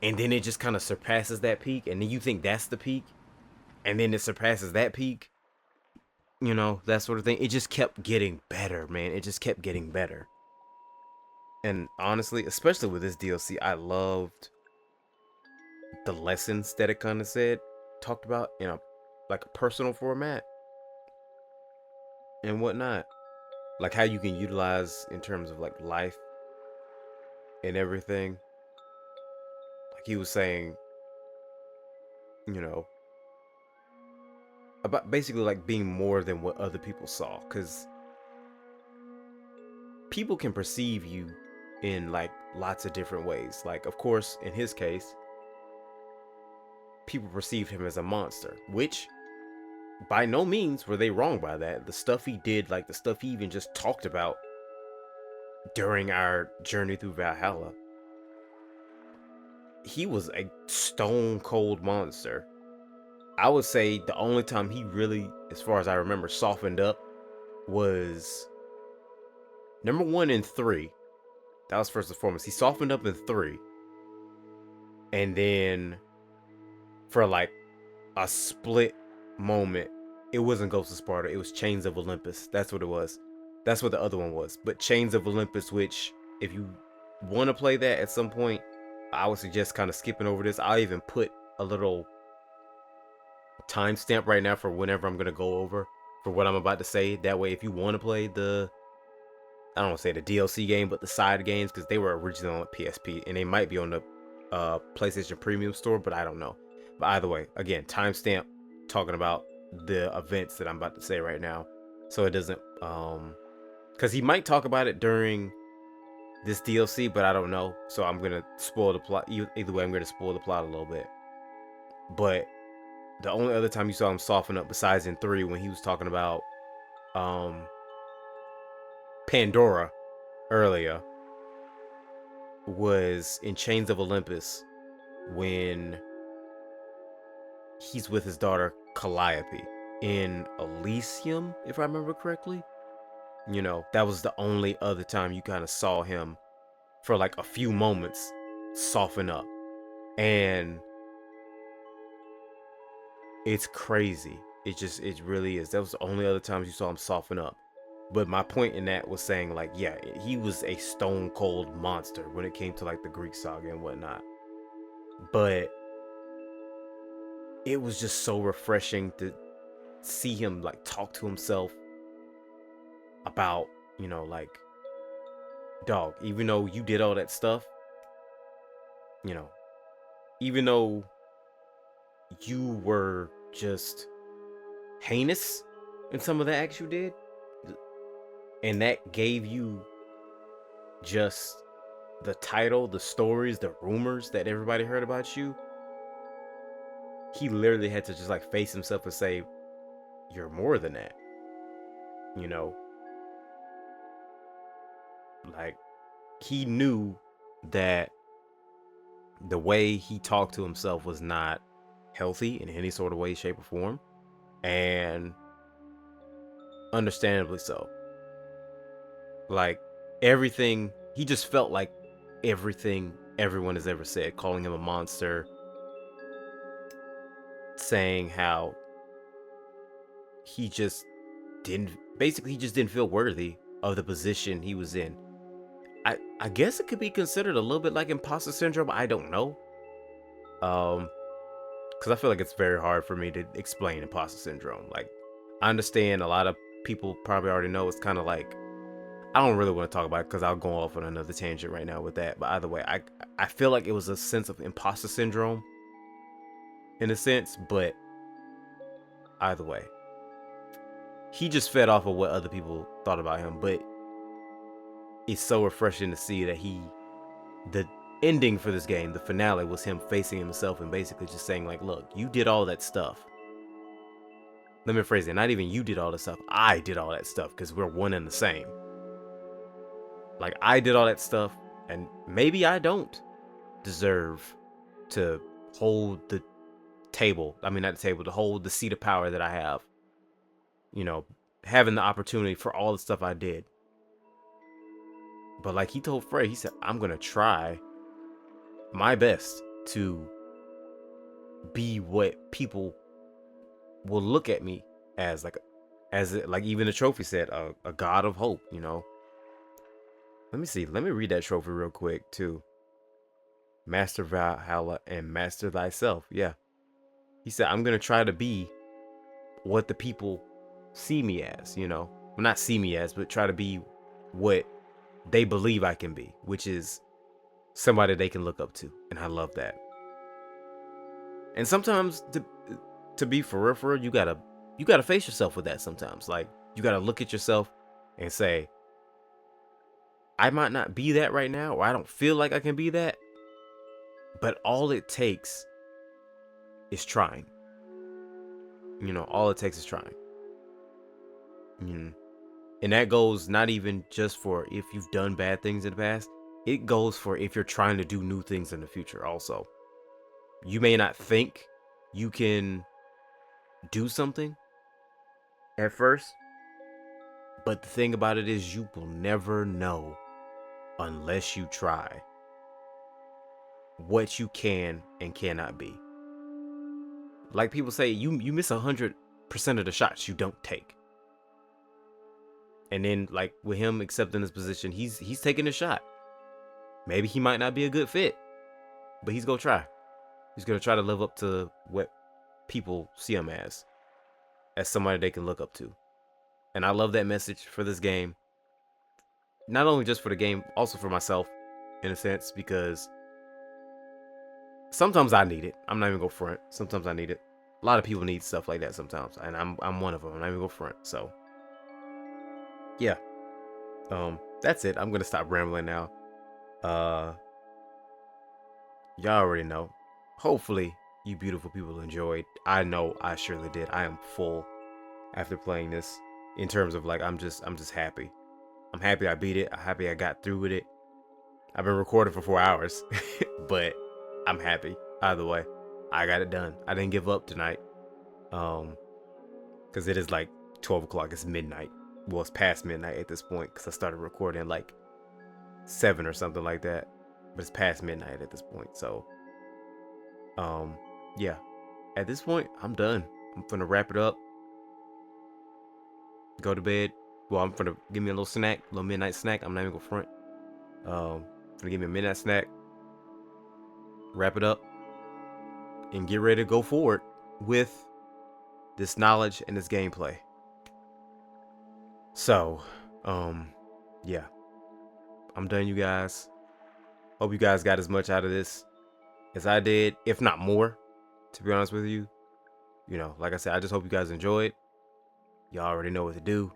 S1: and then it just kind of surpasses that peak, and then you think that's the peak, and then it surpasses that peak. You know, that sort of thing. It just kept getting better, man. It just kept getting better. And honestly, especially with this DLC, I loved the lessons that it kind of talked about in a personal format and whatnot. Like how you can utilize in terms of like life and everything. Like he was saying, you know, about basically like being more than what other people saw, because people can perceive you in like lots of different ways. Like, of course, in his case, people perceived him as a monster, which by no means were they wrong by that. The stuff he did, like the stuff he even just talked about during our journey through Valhalla, he was a stone cold monster. I would say the only time he really, as far as I remember, softened up was number 1 and 3. That was first and foremost. He softened up in 3. And then for like a split moment, it wasn't Ghost of Sparta, it was Chains of Olympus. That's what it was. That's what the other one was. But Chains of Olympus, which if you want to play that at some point, I would suggest kind of skipping over this. I'll even put a little timestamp right now for whenever I'm going to go over for what I'm about to say. That way, if you want to play the I don't want to say the DLC game, but the side games, because they were originally on PSP and they might be on the PlayStation Premium store, but I don't know. But either way, again, timestamp talking about the events that I'm about to say right now, so it doesn't because he might talk about it during this DLC, but I don't know. So I'm gonna spoil the plot. Either way, I'm gonna spoil the plot a little bit. But the only other time you saw him soften up, besides in 3, when he was talking about Pandora earlier, was in Chains of Olympus when he's with his daughter Calliope in Elysium, if I remember correctly. You know, that was the only other time you kind of saw him for like a few moments soften up. And it's crazy. It really is. That was the only other times you saw him soften up. But my point in that was saying, like, yeah, he was a stone cold monster when it came to like the Greek saga and whatnot. But it was just so refreshing to see him like talk to himself about, you know, like, dog, even though you did all that stuff, you know, even though you were just heinous in some of the acts you did, and that gave you just the title, the stories, the rumors that everybody heard about you, he literally had to just like face himself and say, you're more than that. You know, like, he knew that the way he talked to himself was not healthy in any sort of way, shape, or form, and understandably so. Like, everything, he just felt like everything everyone has ever said, calling him a monster, saying how he just didn't feel worthy of the position he was in. I guess it could be considered a little bit like imposter syndrome. I don't know. Because I feel like it's very hard for me to explain imposter syndrome. Like, I understand a lot of people probably already know. It's kind of like, I don't really want to talk about it because I'll go off on another tangent right now with that. But either way, I feel like it was a sense of imposter syndrome in a sense. But either way, he just fed off of what other people thought about him. But it's so refreshing to see that the ending for this game, the finale, was him facing himself and basically just saying, like, look, you did all that stuff. Let me phrase it. Not even you did all that stuff. I did all that stuff, because we're one and the same. Like, I did all that stuff, and maybe I don't deserve to hold the table. I mean, not the table, to hold the seat of power that I have. You know, having the opportunity for all the stuff I did. But like he told Frey, he said, I'm going to try my best to be what people will look at me as, like even the trophy said, a god of hope, you know. Let me see. Let me read that trophy real quick too. Master Valhalla and master thyself. Yeah. He said, I'm going to try to be what the people see me as, you know. Well, not see me as, but try to be what they believe I can be, which is somebody they can look up to. And I love that. And sometimes to be for real, you gotta face yourself with that sometimes. Like, you gotta look at yourself and say, I might not be that right now, or I don't feel like I can be that, but all it takes is trying. You know, all it takes is trying. And that goes not even just for if you've done bad things in the past. It goes for if you're trying to do new things in the future also. You may not think you can do something at first, but the thing about it is you will never know unless you try what you can and cannot be. Like people say, you miss 100% of the shots you don't take. And then, like, with him accepting this position, he's taking a shot. Maybe he might not be a good fit, but he's gonna try. He's gonna try to live up to what people see him as somebody they can look up to. And I love that message for this game. not only just for the game, also for myself, in a sense, because sometimes I need it. I'm not even gonna front. Sometimes I need it. A lot of people need stuff like that sometimes, and I'm one of them. I'm not even gonna front. So yeah, that's it. I'm gonna stop rambling now. Y'all already know. Hopefully, you beautiful people enjoyed. I know I surely did. I am full after playing this. In terms of like, I'm just happy. I'm happy I beat it. I'm happy I got through with it. I've been recording for 4 hours, but I'm happy either way. I got it done. I didn't give up tonight, because it is like 12 o'clock. It's midnight. Well, it's past midnight at this point because I started recording like 7 or something like that. But it's past midnight at this point. So, yeah. At this point, I'm done. I'm gonna wrap it up. Go to bed. Well, I'm gonna give me a little snack, a little midnight snack. I'm not even gonna front. Gonna give me a midnight snack. Wrap it up. And get ready to go forward with this knowledge and this gameplay. So, yeah. I'm done, you guys. Hope you guys got as much out of this as I did, if not more, to be honest with you. You know, like I said, I just hope you guys enjoyed. Y'all already know what to do.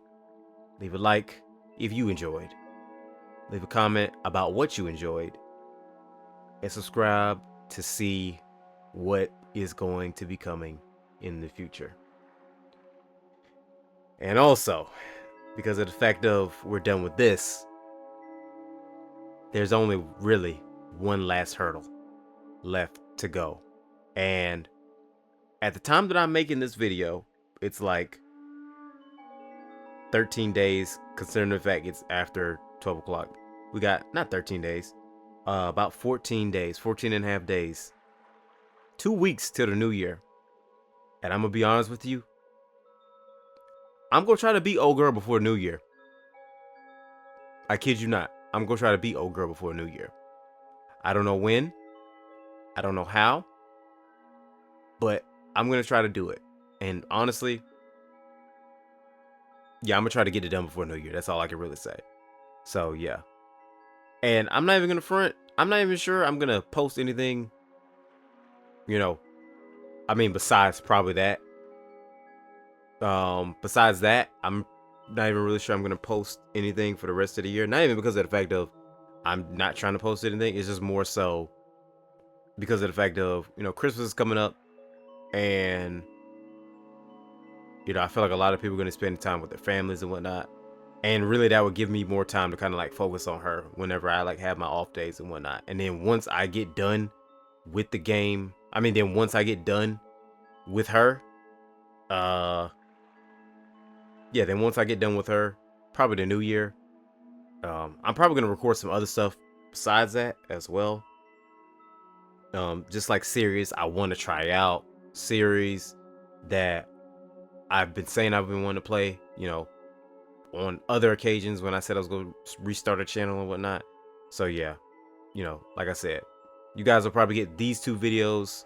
S1: Leave a like if you enjoyed. Leave a comment about what you enjoyed. And subscribe to see what is going to be coming in the future. And also, because of the fact of we're done with this, there's only really one last hurdle left to go. And at the time that I'm making this video, it's like 13 days, considering the fact it's after 12 o'clock. We got, not 13 days, about 14 days, 14 and a half days. 2 weeks till the new year. And I'm going to be honest with you. I'm going to try to beat old girl before New Year. I kid you not. I'm going to try to beat old girl before New Year. I don't know when. I don't know how. But I'm going to try to do it. And honestly, yeah, I'm going to try to get it done before New Year. That's all I can really say. So, yeah. And I'm not even going to front. I'm not even sure I'm going to post anything. You know, I mean, besides probably that. Besides that, I'm not even really sure I'm going to post anything for the rest of the year. Not even because of the fact of I'm not trying to post anything. It's just more so because of the fact of, you know, Christmas is coming up. And, you know, I feel like a lot of people are going to spend time with their families and whatnot. And really that would give me more time to kind of like focus on her whenever I like have my off days and whatnot. And then once I get done with the game, then once I get done with her, yeah, then once I get done with her, probably the new year, I'm probably going to record some other stuff besides that as well. Just like series I want to try out, series that I've been saying I've been wanting to play, you know, on other occasions when I said I was going to restart a channel and whatnot. So yeah, you know, like I said, you guys will probably get these 2 videos.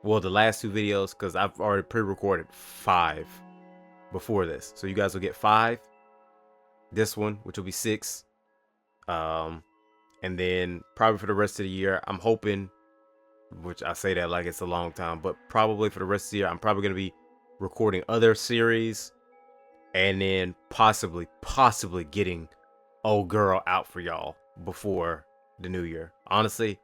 S1: Well, the last 2 videos, because I've already pre-recorded 5 before this. So you guys will get 5. This one, which will be 6. And then probably for the rest of the year, I'm hoping, which I say that like it's a long time, but probably for the rest of the year, I'm probably going to be recording other series. And then possibly getting old girl out for y'all before the new year. Honestly,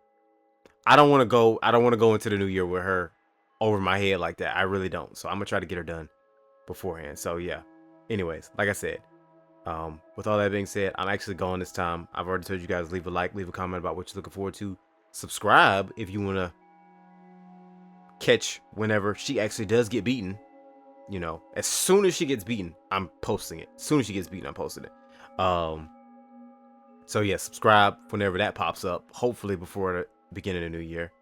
S1: I don't want to go into the new year with her over my head like that. I really don't. So I'm gonna try to get her done beforehand. So yeah. Anyways, like I said, with all that being said, I'm actually going this time. I've already told you guys, leave a like, leave a comment about what you're looking forward to. Subscribe if you want to catch whenever she actually does get beaten. You know, as soon as she gets beaten, I'm posting it. As soon as she gets beaten, I'm posting it. So yeah, subscribe whenever that pops up. Hopefully before the beginning of the new year.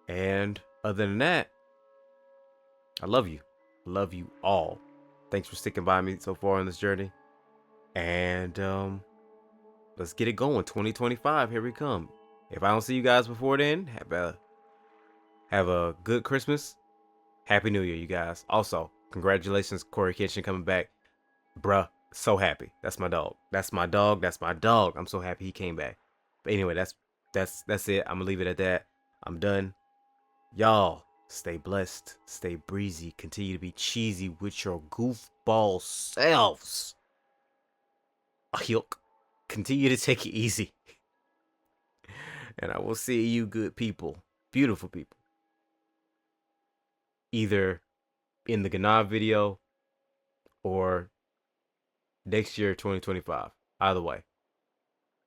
S1: And other than that, I love you. Love you all. Thanks for sticking by me so far on this journey. And let's get it going. 2025, here we come. If I don't see you guys before then, have a good Christmas. Happy New Year, you guys. Also, congratulations, Corey Kitchen coming back. Bruh, So happy. That's my dog. That's my dog. That's my dog. I'm so happy he came back. But anyway, that's it. I'm gonna leave it at that. I'm done. Y'all, stay blessed, stay breezy, continue to be cheesy with your goofball selves. Continue to take it easy. And I will see you good people, beautiful people, either in the Gana video or next year, 2025. Either way.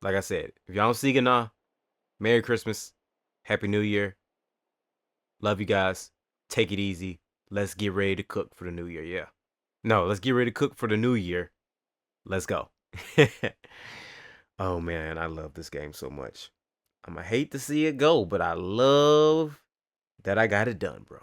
S1: Like I said, if y'all don't see Gana, Merry Christmas, Happy New Year. Love you guys. Take it easy. Let's get ready to cook for the new year. Yeah. No, let's get ready to cook for the new year. Let's go. Oh man, I love this game so much. I'ma hate to see it go, but I love that I got it done, bro.